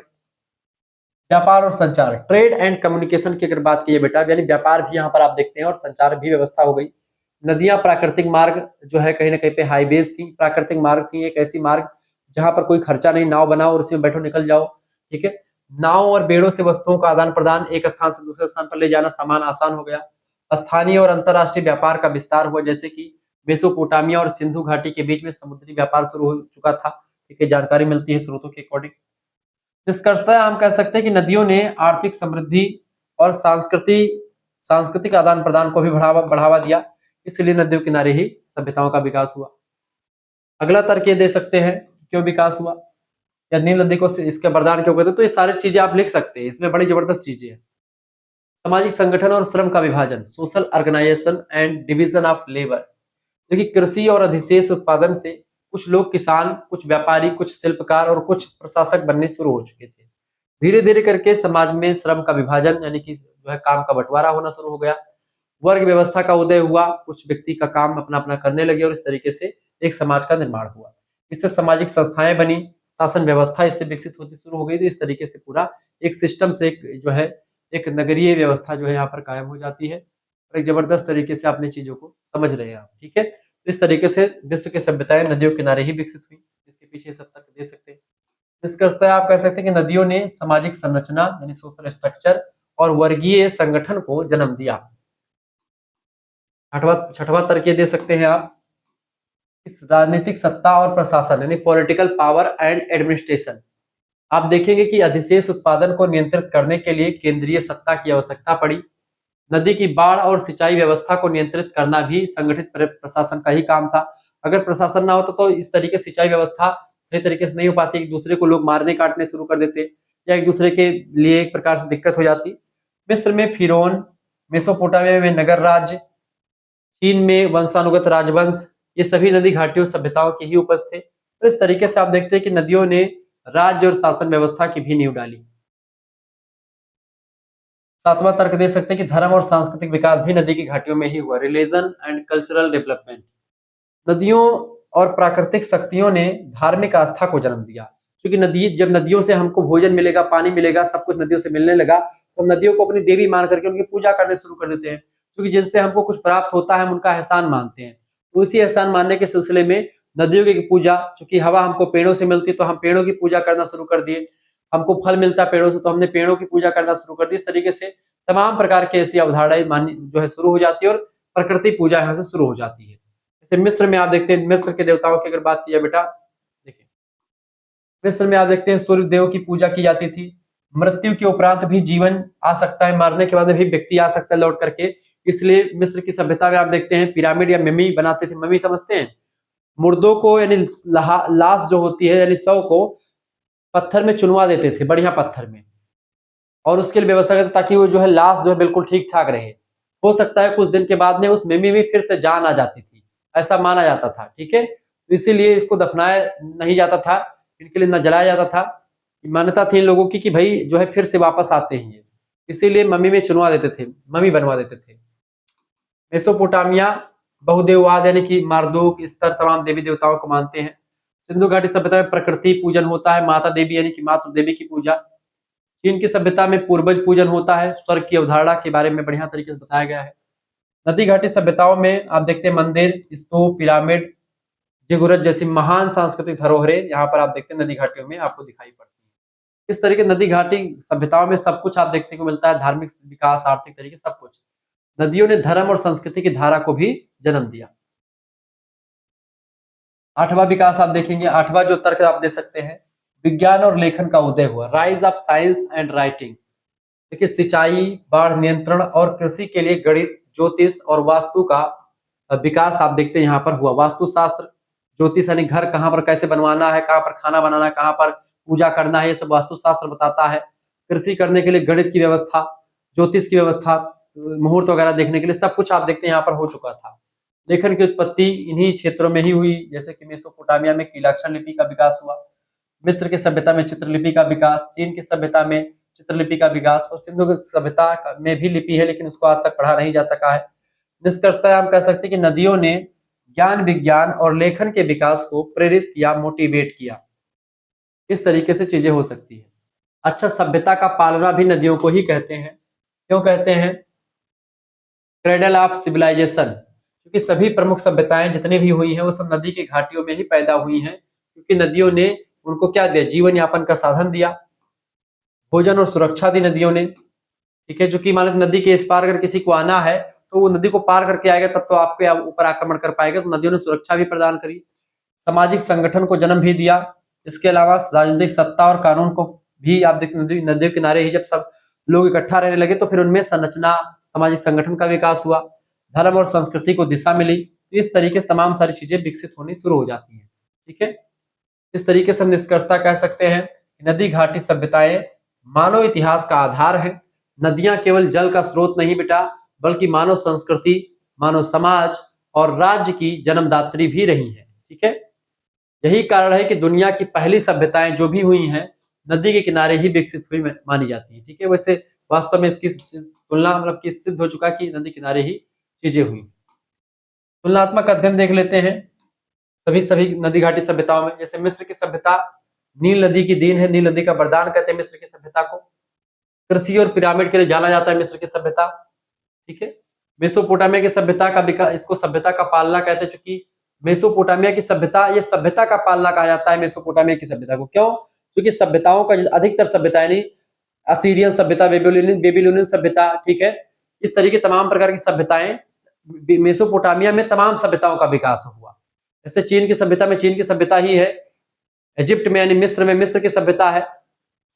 व्यापार और संचार, ट्रेड एंड कम्युनिकेशन की अगर बात की बेटा, यानी व्यापार भी यहाँ पर आप देखते हैं और संचार भी व्यवस्था हो गई। नदियां प्राकृतिक मार्ग जो है कहीं ना कहीं पे हाईवेज थी, प्राकृतिक मार्ग थी, एक ऐसी मार्ग जहां पर कोई खर्चा नहीं, नाव बनाओ और उसमें बैठो निकल जाओ। ठीक है, नाव और बेड़ों से वस्तुओं का आदान प्रदान, एक स्थान से दूसरे स्थान पर ले जाना, सामान आसान हो गया। स्थानीय और अंतरराष्ट्रीय व्यापार का विस्तार हुआ, जैसे कि मेसोपोटामिया और सिंधु घाटी के बीच में समुद्री व्यापार शुरू हो चुका था। ठीक है, जानकारी मिलती है स्रोतों के अकॉर्डिंग। निष्कर्षतः हम कह सकते हैं कि नदियों ने आर्थिक समृद्धि और सांस्कृतिक आदान प्रदान को भी बढ़ावा दिया, इसलिए नदियों किनारे ही सभ्यताओं का विकास हुआ। अगला तर्क ये दे सकते हैं कि क्यों विकास हुआ या नील नदी को इसका वरदान क्यों कहते हैं, तो ये सारी चीजें आप लिख सकते हैं, इसमें बड़ी जबरदस्त चीजें हैं। सामाजिक संगठन और श्रम का विभाजन, social organisation and division of labour. देखिए कृषि और अधिशेष उत्पादन से कुछ लोग किसान, कुछ व्यापारी, कुछ शिल्पकार और कुछ प्रशासक बनने शुरू हो चुके थे। धीरे धीरे करके समाज में श्रम का विभाजन यानी कि जो है काम का बंटवारा होना शुरू हो गया। वर्ग व्यवस्था का उदय हुआ, कुछ व्यक्ति का काम अपना अपना करने लगे और इस तरीके से एक समाज का निर्माण हुआ। इससे सामाजिक संस्थाएं बनी, शासन व्यवस्था इससे विकसित होती शुरू हो गई। तो इस तरीके से पूरा एक सिस्टम से एक जो है एक नगरीय व्यवस्था जो है यहाँ पर कायम हो जाती है। और एक जबरदस्त तरीके से अपनी चीजों को समझ रहे हैं आप। ठीक है, इस तरीके से विश्व की सभ्यताएं नदियों किनारे ही विकसित हुई, इसके पीछे सब तक दे सकते हैं। निष्कर्षतः आप कह सकते हैं कि नदियों ने सामाजिक संरचना यानी सोशल स्ट्रक्चर और वर्गीय संगठन को जन्म दिया। छठवां तर्क ये दे सकते हैं आप, इस राजनीतिक सत्ता और प्रशासन यानी पॉलिटिकल पावर एंड एडमिनिस्ट्रेशन। आप देखेंगे कि अधिशेष उत्पादन को नियंत्रित करने के लिए केंद्रीय सत्ता की आवश्यकता पड़ी। नदी की बाढ़ और सिंचाई व्यवस्था को नियंत्रित करना भी संगठित प्रशासन का ही काम था। अगर प्रशासन ना होता तो इस तरीके से सिंचाई व्यवस्था सही तरीके से नहीं हो पाती, एक दूसरे को लोग मारने काटने शुरू कर देते या एक दूसरे के लिए एक प्रकार से दिक्कत हो जाती। मिस्र में फिरौन, मेसोपोटामिया में नगर राज्य, चीन में वंशानुगत राजवंश, ये सभी नदी घाटियों सभ्यताओं के ही उपज थे। तो इस तरीके से आप देखते हैं कि नदियों ने राज्य और शासन व्यवस्था की भी नींव डाली। सातवां तर्क दे सकते हैं कि धर्म और सांस्कृतिक विकास भी नदी की घाटियों में ही हुआ। Religion and cultural development. नदियों और प्राकृतिक शक्तियों ने धार्मिक आस्था को जन्म दिया, क्योंकि नदी, जब नदियों से हमको भोजन मिलेगा, पानी मिलेगा, सब कुछ नदियों से मिलने लगा, तो हम नदियों को अपनी देवी मान करके उनकी पूजा करने शुरू कर देते हैं, क्योंकि जिनसे हमको कुछ प्राप्त होता है हम उनका एहसान मानते हैं। तो इसी एहसान मानने के सिलसिले में नदियों की पूजा, क्योंकि हवा हमको पेड़ों से मिलती तो हम पेड़ों की पूजा करना शुरू कर दिए, हमको फल मिलता पेड़ों से तो हमने पेड़ों की पूजा करना शुरू कर दी। इस तरीके से तमाम प्रकार की ऐसी अवधारणाएं मानी जो है शुरू हो जाती है और प्रकृति पूजा यहाँ से शुरू हो जाती है। जैसे मिस्र में आप देखते हैं, मिस्र के देवताओं की अगर बात की जाए बेटा, देखिए मिस्र में आप देखते हैं सूर्य देव की पूजा की जाती थी। मृत्यु के उपरांत भी जीवन आ सकता है, मारने के बाद भी व्यक्ति आ सकता है लौट करके, इसलिए मिस्र की सभ्यता में आप देखते हैं पिरामिड या ममी बनाते थे। ममी समझते हैं? मुर्दों को, यानी लाश जो होती है यानी शव को पत्थर में चुनवा देते थे, बढ़िया पत्थर में, और उसके लिए व्यवस्था करते ताकि वो जो है लाश जो है बिल्कुल ठीक ठाक रहे। हो सकता है कुछ दिन के बाद में उस ममी में फिर से जान आ जाती थी, ऐसा माना जाता था। ठीक है, तो इसीलिए इसको दफनाया नहीं जाता था, इनके लिए न जलाया जाता था। मान्यता थी इन लोगों की कि भाई जो है फिर से वापस आते हैं ये, इसीलिए मम्मी में चुनवा देते थे, मम्मी बनवा देते थे। मेसोपोटामिया बहुदेववाद यानी कि मार्दूक, स्तर तमाम देवी देवताओं को मानते हैं। सिंधु घाटी सभ्यता में प्रकृति पूजन होता है, माता देवी यानी कि मातृ देवी की पूजा। चीन की सभ्यता में पूर्वज पूजन होता है, स्वर्ग की अवधारणा के बारे में बढ़िया तरीके से बताया गया है। नदी घाटी सभ्यताओं में आप देखते हैं मंदिर, स्तूप, पिरामिड, जिगुरत जैसी महान सांस्कृतिक धरोहरें यहाँ पर आप देखते हैं नदी घाटियों में आपको दिखाई पड़ती है। इस तरीके नदी घाटी सभ्यताओं में सब कुछ आप देखने को मिलता है, धार्मिक विकास, आर्थिक तरीके, सब कुछ। नदियों ने धर्म और संस्कृति की धारा को भी जन्म दिया। आठवां विकास आप देखेंगे, आठवां जो तर्क आप दे सकते हैं, विज्ञान और लेखन का उदय हुआ। Rise of science and writing. देखिए सिंचाई, बाढ़ नियंत्रण और कृषि के लिए गणित, ज्योतिष और वास्तु का विकास आप देखते हैं यहाँ पर हुआ। वास्तुशास्त्र, ज्योतिष यानी घर कहाँ पर कैसे बनवाना है, कहाँ पर खाना बनाना है, कहाँ पर पूजा करना है, ये सब वास्तुशास्त्र बताता है। कृषि करने के लिए गणित की व्यवस्था, ज्योतिष की व्यवस्था, मुहूर्त वगैरह देखने के लिए सब कुछ आप देखते हैं यहाँ पर हो चुका था। लेखन की उत्पत्ति इन्हीं क्षेत्रों में ही हुई, जैसे कि मेसोपोटामिया में कीलाक्षर लिपि का विकास हुआ, मिस्र की सभ्यता में चित्रलिपि का विकास, चीन की सभ्यता में चित्रलिपि का विकास, और सिंधु की सभ्यता में भी लिपि है लेकिन उसको आज तक पढ़ा नहीं जा सका है। निष्कर्षतः हम कह सकते हैं कि नदियों ने ज्ञान, विज्ञान और लेखन के विकास को प्रेरित किया, मोटिवेट किया। इस तरीके से चीजें हो सकती है। अच्छा, सभ्यता का पालना भी नदियों को ही कहते हैं। क्यों कहते हैं? क्रेडल ऑफ सिविलाइजेशन, क्योंकि सभी प्रमुख सभ्यताएं जितनी भी हुई हैं वो सब नदी की घाटियों में ही पैदा हुई हैं, क्योंकि नदियों ने उनको क्या दिया? जीवन यापन का साधन दिया, भोजन और सुरक्षा दी नदियों ने। ठीक है, जो कि मान लो नदी के इस पार अगर किसी को आना है तो वो नदी को पार करके आएगा तब तो आपके ऊपर आक्रमण कर पाएगा, तो नदियों ने सुरक्षा भी प्रदान करी, सामाजिक संगठन को जन्म भी दिया। इसके अलावा राजनीतिक सत्ता और कानून को भी आप देखते, नदियों किनारे ही जब सब लोग इकट्ठा रहने लगे तो फिर उनमें संरचना, सामाजिक संगठन का विकास हुआ, धर्म और संस्कृति को दिशा मिली। तो इस तरीके से तमाम सारी चीजें विकसित होनी शुरू हो जाती है। ठीक है, इस तरीके से हम निष्कर्षता कह सकते हैं कि नदी घाटी सभ्यताएं मानव इतिहास का आधार है। नदियां केवल जल का स्रोत नहीं बेटा, बल्कि मानव संस्कृति, मानव समाज और राज्य की जन्मदात्री भी रही हैं। ठीक है, यही कारण है कि दुनिया की पहली सभ्यताएं जो भी हुई हैं नदी के किनारे ही विकसित हुई मानी जाती है। ठीक है, वैसे वास्तव में इसकी तुलना मतलब कि सिद्ध हो चुका कि नदी किनारे ही चीजें हुई। तुलनात्मक अध्ययन देख लेते हैं सभी सभी नदी घाटी सभ्यताओं में। जैसे मिस्र की सभ्यता नील नदी की दीन है, नील नदी का वरदान कहते हैं मिस्र की सभ्यता को। कृषि और पिरामिड के लिए जाना जाता है मिस्र की सभ्यता। ठीक है, मेसोपोटामिया की सभ्यता का विकास, इसको सभ्यता का पालना कहते हैं, क्योंकि मेसोपोटामिया की सभ्यता, ये सभ्यता का पालना कहा जाता है मेसोपोटामिया की सभ्यता को। क्यों? क्योंकि सभ्यताओं का अधिकतर सभ्यता यानी असीरियन सभ्यता, बेबीलोनियन सभ्यता, ठीक है, इस तरीके तमाम प्रकार की सभ्यताएं मेसोपोटामिया में तमाम सभ्यताओं का विकास हुआ। जैसे चीन की सभ्यता में चीन की सभ्यता ही है, इजिप्ट में यानी मिस्र में मिस्र की सभ्यता है,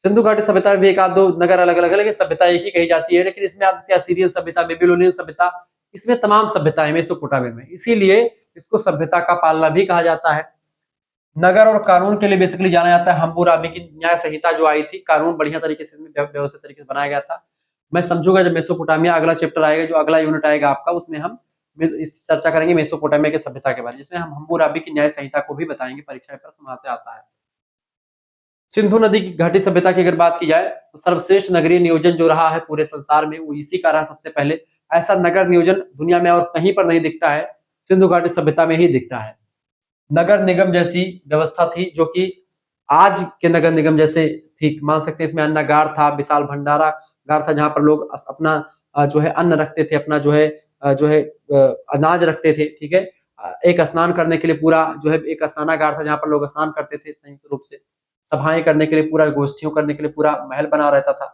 सिंधु घाटी सभ्यता में भी एक आध दो नगर अलग अलग है लेकिन सभ्यता एक ही कही जाती है। लेकिन इसमें आप असीरियन सभ्यता, बेबीलोनियन सभ्यता, इसमें तमाम सभ्यताएं मेसोपोटामिया में, इसीलिए इसको सभ्यता का पालना भी कहा जाता है। नगर और कानून के लिए बेसिकली जाना जाता है हम्मुराबी की न्याय संहिता जो आई थी, कानून बढ़िया तरीके से व्यवस्थित तरीके से बनाया गया था। मैं समझूंगा जब मेसोपोटामिया अगला चैप्टर आएगा, जो अगला यूनिट आएगा आपका, उसमें हम इस चर्चा करेंगे मेसोपोटामिया की सभ्यता के बारे में, जिसमें हम हम्मुराबी की न्याय संहिता को भी बताएंगे, परीक्षा में प्रश्न वहां से आता है। सिंधु नदी की घाटी सभ्यता की अगर बात की जाए तो सर्वश्रेष्ठ नगरीय नियोजन जो रहा है पूरे संसार में वो इसी का रहा सबसे पहले। ऐसा नगर नियोजन दुनिया में और कहीं पर नहीं दिखता है, सिंधु घाटी सभ्यता में ही दिखता है। नगर निगम जैसी व्यवस्था थी जो कि आज के नगर निगम जैसे थी, मान सकते हैं इसमें अन्नागार था, विशाल भंडारागार था जहां पर लोग अपना जो है अन्न रखते थे, अपना जो है अनाज रखते थे, ठीक है। एक स्नान करने के लिए पूरा जो है एक स्नानागार था जहां पर लोग स्नान करते थे संयुक्त रूप से। सभाएं करने के लिए पूरा, गोष्ठियों करने के लिए पूरा महल बना रहता था।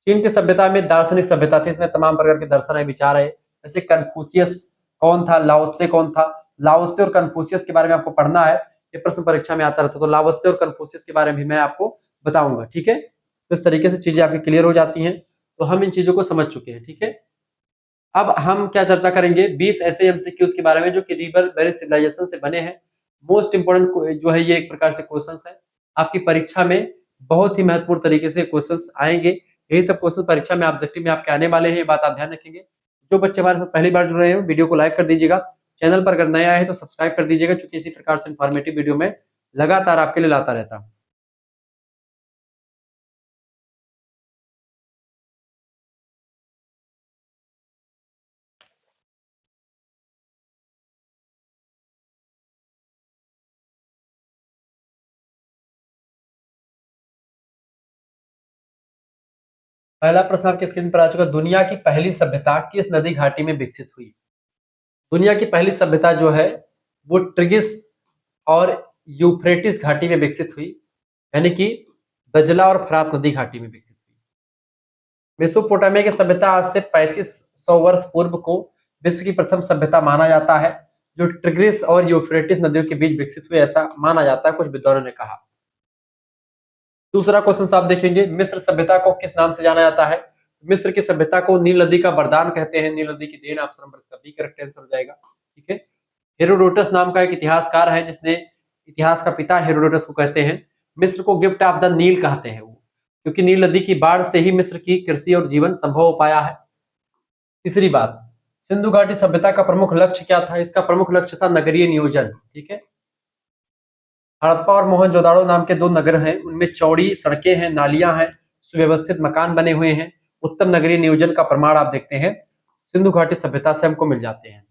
चीन की सभ्यता में दार्शनिक सभ्यता थी, इसमें तमाम प्रकार के दर्शन है, विचार है। जैसे कन्फ्यूशियस कौन था, लाओत्से कौन था, लाओत्से और कन्फ्यूशियस के बारे में आपको पढ़ना है, ये प्रश्न परीक्षा में आता रहता है, तो लाओत्से और कन्फ्यूशियस के बारे में भी मैं आपको बताऊंगा, ठीक है। तो इस तरीके से चीजें आपकी क्लियर हो जाती हैं, तो हम इन चीजों को समझ चुके हैं, ठीक है। अब हम क्या चर्चा करेंगे, 20 ऐसे एमसीक्यूज के बारे में जो कि रिवर वैली सिविलाइजेशन से बने हैं। मोस्ट इंपोर्टेंट जो है ये एक प्रकार से क्वेश्चंस है, आपकी परीक्षा में बहुत ही महत्वपूर्ण तरीके से क्वेश्चंस आएंगे। यही सब क्वेश्चन परीक्षा में ऑब्जेक्टिव में आपके आने वाले हैं, ये बात आप ध्यान रखेंगे। जो बच्चे हमारे साथ पहली बार जुड़ रहे हैं वीडियो को लाइक कर दीजिएगा, चैनल पर अगर नया है तो सब्सक्राइब कर दीजिएगा, क्योंकि इसी प्रकार से इंफॉर्मेटिव वीडियो में लगातार आपके लिए लाता रहता हूँ। पहला प्रश्न आपके स्क्रीन पर आ चुका, दुनिया की पहली सभ्यता किस नदी घाटी में विकसित हुई। दुनिया की पहली सभ्यता जो है वो ट्रिगिस और यूफ्रेटिस घाटी में विकसित हुई, यानी कि दजला और फरात नदी घाटी में विकसित हुई। मेसोपोटामिया की सभ्यता आज से 3500 वर्ष पूर्व को विश्व की प्रथम सभ्यता माना जाता है, जो ट्रिग्रिस और यूफ्रेटिस नदियों के बीच विकसित हुई ऐसा माना जाता है, कुछ विद्वानों ने कहा। दूसरा क्वेश्चन आप देखेंगे, मिस्र सभ्यता को किस नाम से जाना जाता है। मिस्र की सभ्यता को नील नदी का वरदान कहते हैं, नील नदी की देन, ऑप्शन नंबर इसका बी करेक्ट आंसर हो जाएगा, ठीक है। हेरोडोटस नाम का एक इतिहासकार है जिसने, इतिहास का पिता हेरोडोटस को कहते हैं। मिस्र को गिफ्ट ऑफ द नील कहते हैं वो, क्योंकि नील नदी की बाढ़ से ही मिस्र की कृषि और जीवन संभव हो पाया है। तीसरी बात, सिंधु घाटी सभ्यता का प्रमुख लक्ष्य क्या था, इसका प्रमुख लक्ष्य था नगरीय नियोजन, ठीक है। हड़प्पा और मोहनजोदाड़ो नाम के दो नगर हैं, उनमें चौड़ी सड़कें हैं, नालियां हैं, सुव्यवस्थित मकान बने हुए हैं, उत्तम नगरीय नियोजन का प्रमाण आप देखते हैं सिंधु घाटी सभ्यता से हमको मिल जाते हैं।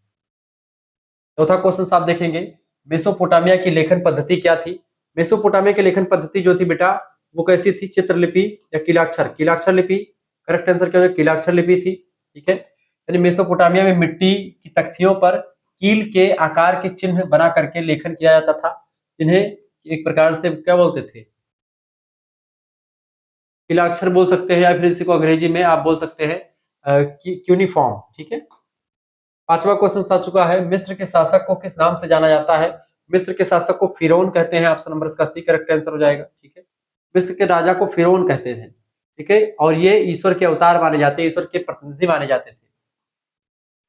चौथा क्वेश्चन आप देखेंगे, मेसोपोटामिया की लेखन पद्धति क्या थी। मेसोपोटामिया की लेखन पद्धति जो थी बेटा वो कैसी थी, चित्रलिपि या कीलाक्षर, कीलाक्षर लिपि, करेक्ट आंसर क्या होगा, कीलाक्षर लिपि थी, ठीक है। यानी मेसोपोटामिया में मिट्टी की तख्तियों पर कील के आकार के चिन्ह बना करके लेखन किया जाता था, जिन्हें एक प्रकार से क्या बोलते थे, कीलाक्षर बोल सकते हैं, या फिर इसी को अंग्रेजी में आप बोल सकते हैं क्यूनिफॉर्म, ठीक है। पांचवा क्वेश्चन आ चुका है, मिस्र के शासक को किस नाम से जाना जाता है। मिस्र के शासक को फिरौन कहते हैं, ऑप्शन नंबर इसका सी करेक्ट आंसर हो जाएगा, ठीक है। मिस्र के राजा को फिरौन कहते थे, ठीक है, और ये ईश्वर के अवतार माने जाते हैं, ईश्वर के प्रतिनिधि माने जाते थे।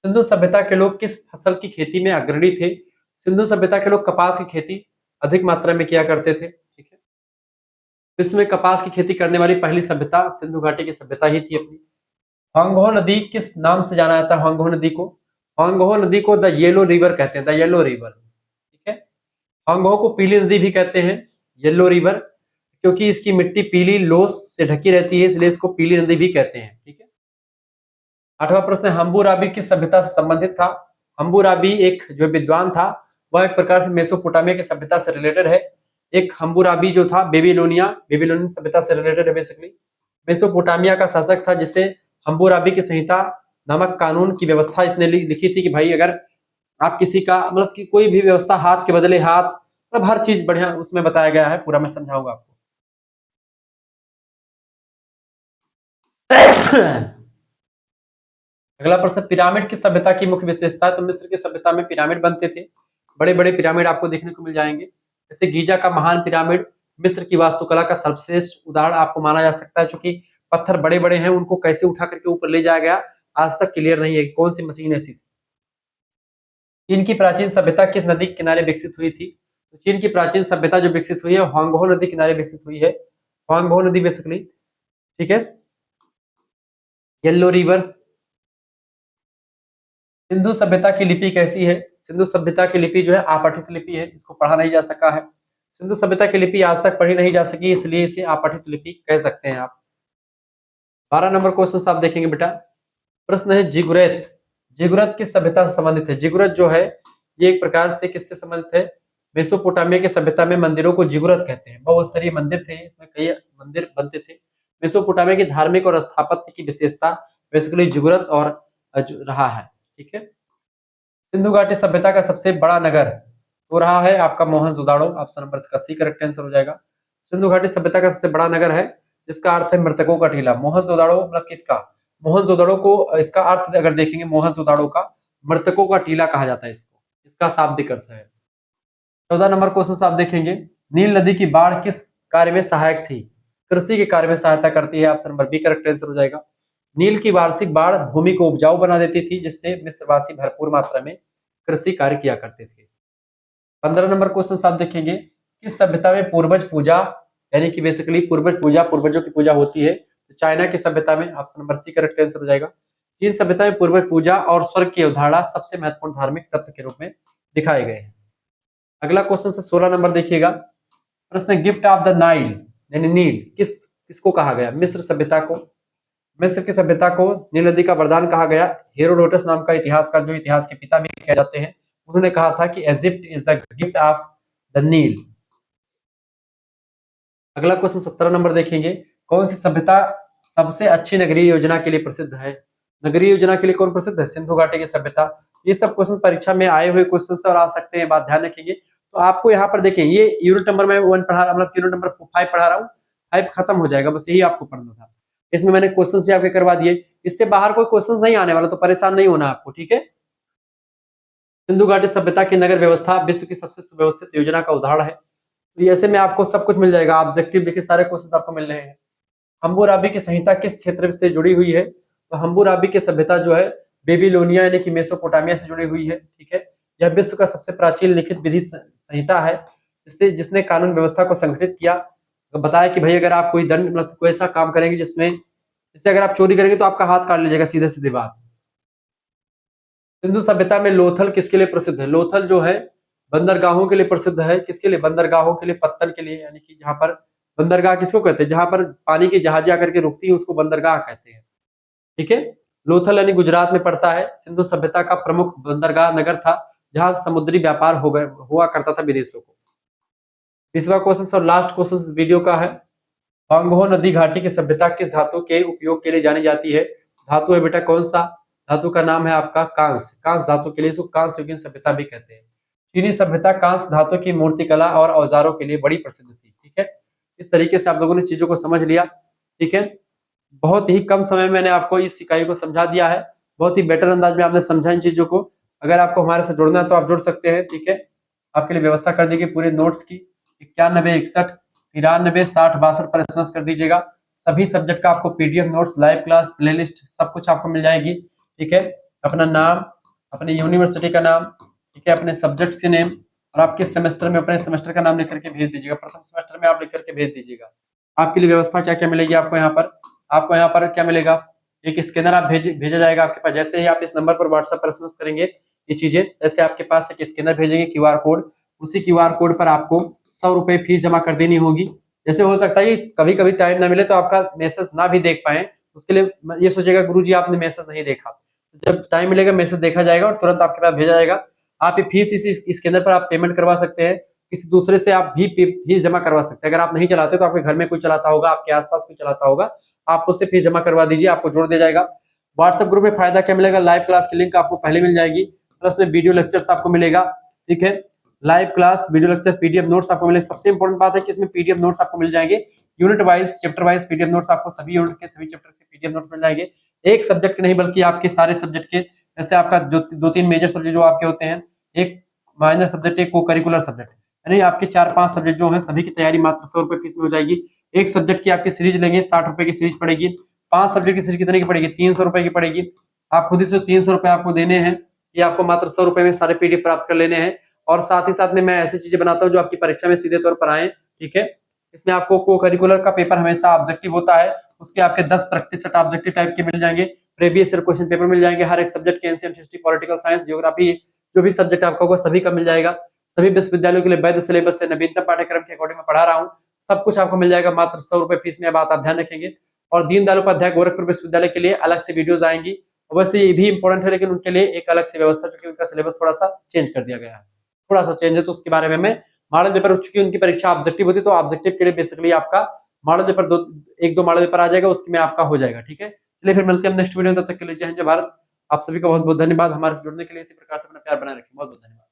सिंधु सभ्यता के लोग किस फसल की खेती में अग्रणी थे। सिंधु सभ्यता के लोग कपास की खेती अधिक मात्रा में किया करते थे, ठीक है। विश्व में कपास की खेती करने वाली पहली सभ्यता सिंधु घाटी की सभ्यता ही थी अपनी। हांगहो नदी किस नाम से जाना जाता है, हांगहो नदी को, हांगहो नदी को द येलो रिवर कहते हैं, द येलो रिवर, ठीक है। हांगहो को पीली नदी भी कहते हैं, येलो रिवर, क्योंकि इसकी मिट्टी पीली लोस से ढकी रहती है, इसलिए इसको पीली नदी भी कहते हैं, ठीक है। आठवां प्रश्न, हम्बुराबी किस सभ्यता से संबंधित था। हम्बुराबी एक जो विद्वान था, वह एक प्रकार से मेसोपोटामिया की सभ्यता से रिलेटेड है। एक हम्बुराबी जो था बेबीलोनियन सभ्यता से रिलेटेड है बेसिकली। मेसोपोटामिया का शासक था जिसे हम्बुराबी की संहिता नामक कानून की व्यवस्था इसने लिखी थी कि भाई अगर आप किसी का मतलब कि कोई भी व्यवस्था हाथ के बदले हाथ, मतलब हर चीज बढ़िया उसमें बताया गया है, पूरा मैं समझाऊंगा आपको। अगला प्रश्न, पिरामिड की सभ्यता की मुख्य विशेषता है। तो मिस्र की सभ्यता में पिरामिड बनते थे, बड़े बड़े पिरामिड आपको देखने को मिल जाएंगे। जैसे गीजा का महान पिरामिड मिस्र की वास्तुकला का सर्वश्रेष्ठ उदाहरण आपको माना जा सकता है, क्योंकि पत्थर बड़े बड़े हैं, उनको कैसे उठा करके ऊपर ले जाया गया आज तक क्लियर नहीं है, कौन सी मशीन ऐसी थी। चीन की प्राचीन सभ्यता किस नदी के किनारे विकसित हुई थी। तो चीन की प्राचीन सभ्यता जो विकसित हुई है हांगहो नदी किनारे विकसित हुई है, हांगहो नदी बेसिकली, ठीक है। Yellow river. सिंधु सभ्यता की लिपि कैसी है। सिंधु सभ्यता की लिपि जो है आपठित लिपि है, इसको पढ़ा नहीं जा सका है। सिंधु सभ्यता की लिपि आज तक पढ़ी नहीं जा सकी, इसलिए इसे अपठित लिपि कह सकते हैं आप। 12 नंबर क्वेश्चन आप देखेंगे बेटा, प्रश्न है जिगुरैत। जिगुरैत किस सभ्यता से संबंधित है? जिगुरैत जो है ये एक प्रकार से किससे संबंधित है? मेसोपोटामिया की सभ्यता में मंदिरों को जिगुरैत कहते हैं। बहुस्तरीय मंदिर थे, इसमें कई मंदिर बनते थे। मेसोपोटामिया की धार्मिक और स्थापत्य की विशेषता बेसिकली जिगुरैत और रहा है। ठीक है, सिंधु घाटी सभ्यता का सबसे बड़ा नगर तो रहा है आपका मोहनजोदाड़ो। ऑप्शन नंबर इसका सी करेक्ट आंसर हो जाएगा। सिंधु घाटी सभ्यता का सबसे बड़ा नगर है जिसका अर्थ है मृतकों का टीला। मोहनजोदाड़ो मतलब किसका? मोहनजोदाड़ो को, इसका अर्थ अगर देखेंगे मोहनजोदाड़ो का, मृतकों का टीला कहा जाता है इसको, इसका शाब्दिक अर्थ है। 14 नंबर क्वेश्चन आप देखेंगे, नील नदी की बाढ़ किस कार्य में सहायक थी? कृषि के कार्य में सहायता करती है। Option number B correct answer हो जाएगा। नील की वार्षिक बाढ़ भूमि को उपजाऊ बना देती थी, जिससे मिस्रवासी भरपूर मात्रा में कृषि कार्य किया करते थे। 15 नंबर क्वेश्चन आप देखेंगे, किस सभ्यता में पूर्वज पूजा यानी कि बेसिकली पूर्वज पूजा, पूर्वजों की पूजा होती है? तो चाइना की सभ्यता में। Option number C correct answer हो जाएगा। चीन सभ्यता में पूर्वज पूजा और स्वर्ग की अवधारणा सबसे महत्वपूर्ण धार्मिक तत्व के रूप में दिखाए गए हैं। अगला क्वेश्चन से 16 नंबर देखिएगा, प्रश्न गिफ्ट ऑफ द नाइल यानी नील किसको कहा गया? मिस्र सभ्यता को। मिस्र की सभ्यता को नील नदी का वरदान कहा गया। हेरोडोटस नाम का इतिहासकार, जो इतिहास के पिता भी कहे जाते हैं, उन्होंने कहा था कि Egypt is the gift of the Nile. अगला क्वेश्चन 17 नंबर देखेंगे, कौन सी सभ्यता सबसे अच्छी नगरीय योजना के लिए प्रसिद्ध है? नगरीय योजना के लिए कौन प्रसिद्ध है? सिंधु घाटी की सभ्यता। ये सब क्वेश्चन परीक्षा में आए हुए क्वेश्चन और आ सकते हैं, बात ध्यान रखेंगे। तो आपको यहाँ पर देखें, ये यूनिट नंबर मैं 1 पढ़ा, मतलब यूनिट नंबर 5 पढ़ा रहा हूँ। 5 खत्म हो जाएगा, बस यही आपको पढ़ना था। इसमें मैंने क्वेश्चंस भी आपके करवा दिए, इससे बाहर कोई क्वेश्चंस नहीं आने वाला, तो परेशान नहीं होना आपको। ठीक है, सिंधु घाटी सभ्यता की नगर व्यवस्था विश्व की सबसे सुव्यवस्थित योजना का उदाहरण है। तो ऐसे में आपको सब कुछ मिल जाएगा, ऑब्जेक्टिव देखिए सारे क्वेश्चंस आपको मिल रहे हैं। हम्मुराबी की संहिता किस क्षेत्र से जुड़ी हुई है? तो हम्मुराबी की सभ्यता जो है बेबीलोनिया यानी कि मेसोपोटामिया से जुड़ी हुई है। ठीक है, यह विश्व का सबसे प्राचीन लिखित विधि संहिता है, जिसने कानून व्यवस्था को संगठित किया। तो बताया कि भाई अगर आप कोई दंड, मतलब कोई ऐसा काम करेंगे जिसमें, जैसे अगर आप चोरी करेंगे तो आपका हाथ काट लीजिएगा, सीधे सीधे बात। सिंधु सभ्यता में लोथल किसके लिए प्रसिद्ध है? लोथल जो है बंदरगाहों के लिए प्रसिद्ध है। किसके लिए? बंदरगाहों के लिए, पत्तन के लिए, यानी कि जहां पर बंदरगाह किसको कहते हैं? जहां पर पानी की जहाजें आकर के रुकती है उसको बंदरगाह कहते हैं। ठीक है, लोथल यानी गुजरात में पड़ता है। सिंधु सभ्यता का प्रमुख बंदरगाह नगर था जहां समुद्री व्यापार हुआ करता था विदेशों को। 20वां क्वेश्चन और लास्ट क्वेश्चन वीडियो का है, पांगोह नदी घाटी की सभ्यता किस धातु के उपयोग के लिए जानी जाती है? धातु है बेटा कौन सा? धातु का नाम है आपका कांस्य। कांस्य धातु के लिए इसको कांस्य युगीन सभ्यता भी कहते हैं। चीनी सभ्यता कांस्य धातु की मूर्तिकला और औजारों के लिए बड़ी प्रसिद्ध थी। ठीक है, इस तरीके से आप लोगों ने चीजों को समझ लिया। ठीक है, बहुत ही कम समय में मैंने आपको इस इकाई को समझा दिया है। बहुत ही बेटर अंदाज में आपने समझा इन चीजों को। अगर आपको हमारे से जुड़ना है तो आप जुड़ सकते हैं। ठीक है, आपके लिए व्यवस्था कर दी गई पूरे नोट्स की। 91 61 93 60 62 पर एसएमएस कर दीजिएगा। सभी सब्जेक्ट का आपको PDF notes, live class, playlist सब कुछ आपको मिल जाएगी। ठीक है, अपना नाम, अपने यूनिवर्सिटी का नाम, ठीक है, अपने सब्जेक्ट के नेम और आपके सेमेस्टर में अपने सेमेस्टर का नाम लिख करके भेज दीजिएगा। प्रथम सेमेस्टर में आप लिख करके भेज दीजिएगा। आपके लिए व्यवस्था क्या क्या मिलेगी आपको यहाँ पर? आपको यहाँ पर क्या मिलेगा? एक स्कैनर आप भेजा जाएगा आपके पास। जैसे ही आप इस नंबर पर व्हाट्सएप पर एसएमएस करेंगे ये चीजें, जैसे आपके पास एक स्कैनर भेजेंगे क्यूआर कोड, उसी क्यूआर कोड पर आपको 100 रुपए फीस जमा कर देनी होगी। जैसे हो सकता है कि कभी कभी टाइम ना मिले तो आपका मैसेज ना भी देख पाए, उसके लिए ये सोचेगा गुरुजी आपने मैसेज नहीं देखा। जब टाइम मिलेगा मैसेज देखा जाएगा और तुरंत आपके पास भेजा जाएगा। आप ये फीस इसी स्कैनर पर आप पेमेंट करवा सकते हैं। किसी दूसरे से आप भी फीस जमा करवा सकते हैं। अगर आप नहीं चलाते तो आपके घर में कोई चलाता होगा, आपके आसपास कोई चलाता होगा, आप उससे फीस जमा करवा दीजिए, आपको जोड़ दिया जाएगा। व्हाट्सएप ग्रुप में फायदा क्या मिलेगा? लाइव क्लास की लिंक आपको पहले मिल जाएगी, प्लस में वीडियो लेक्चर्स आपको मिलेगा। ठीक है, live class, video lecture, PDF notes आपको मिलेगा। सबसे इंपॉर्टेंट बात है कि इसमें पीडीएफ नोट्स आपको मिल जाएंगे, unit wise, chapter wise PDF notes आपको सभी यूनिट के सभी चैप्टर के पीडीएफ नोट्स मिल जाएंगे। एक सब्जेक्ट के नहीं बल्कि आपके सारे सब्जेक्ट के, जैसे आपका जो 2-3 मेजर सब्जेक्ट जो आपके होते हैं, एक माइनर सब्जेक्ट, एक को करिकुलर सब्जेक्ट, यानी आपके 4-5 सब्जेक्ट जो हैं सभी की तैयारी मात्र 100 रुपए फीस में हो जाएगी। एक सब्जेक्ट की आपकी सीरीज लेंगे 60 रुपए की सीरीज पड़ेगी। 5 सब्जेक्ट की सीरीज कितने की पड़ेगी? 300 रुपए की पड़ेगी। आप खुद ही से 300 रुपए आपको देने हैं, ये आपको मात्र 100 रुपए में सारे पीडीएफ प्राप्त कर लेने हैं। और साथ ही साथ में मैं ऐसी चीजें बनाता हूँ जो आपकी परीक्षा में सीधे तौर पर आए। ठीक है, इसमें आपको को करिकुलर का पेपर हमेशा ऑब्जेक्टिव होता है, उसके आपके 10% ऑब्जेक्टिव टाइप के मिल जाएंगे। प्रीवियस ईयर क्वेश्चन पेपर मिल जाएंगे हर एक सब्जेक्ट के, ancient history, political science, geography, जो भी सब्जेक्ट आपका होगा सभी का मिल जाएगा। सभी विश्वविद्यालयों के लिए वैध सिलेबस से नवीनतम पाठ्यक्रम के अकॉर्डिंग मैं पढ़ा रहा हूँ। सब कुछ आपको मिल जाएगा मात्र 100 रुपए फीस में। बात आप ध्यान रखेंगे। और दीनदयाल उपाध्याय गोरखपुर विश्वविद्यालय के लिए अलग से वीडियोज आएंगी। वैसे ये भी इंपॉर्टेंट है, लेकिन उनके लिए एक अलग से व्यवस्था, क्योंकि उनका सिलेबस थोड़ा सा चेंज कर दिया गया है, थोड़ा सा चेंज है, तो उसके बारे में मैं मॉडल पेपर उठ चुकी उनकी परीक्षा ऑब्जेक्टिव होती है, तो ऑब्जेक्टिव के लिए बेसिकली आपका मॉडल पेपर एक दो मॉडल पेपर आ जाएगा, उसके में आपका हो जाएगा। ठीक है, चलिए फिर मिलते हैं नेक्स्ट वीडियो में। तब तक के लिए जय हिंद जय भारत। आप सभी का बहुत बहुत धन्यवाद हमारे से जुड़ने के लिए। इसी प्रकार से अपना प्यार बनाए रखें। बहुत बहुत धन्यवाद।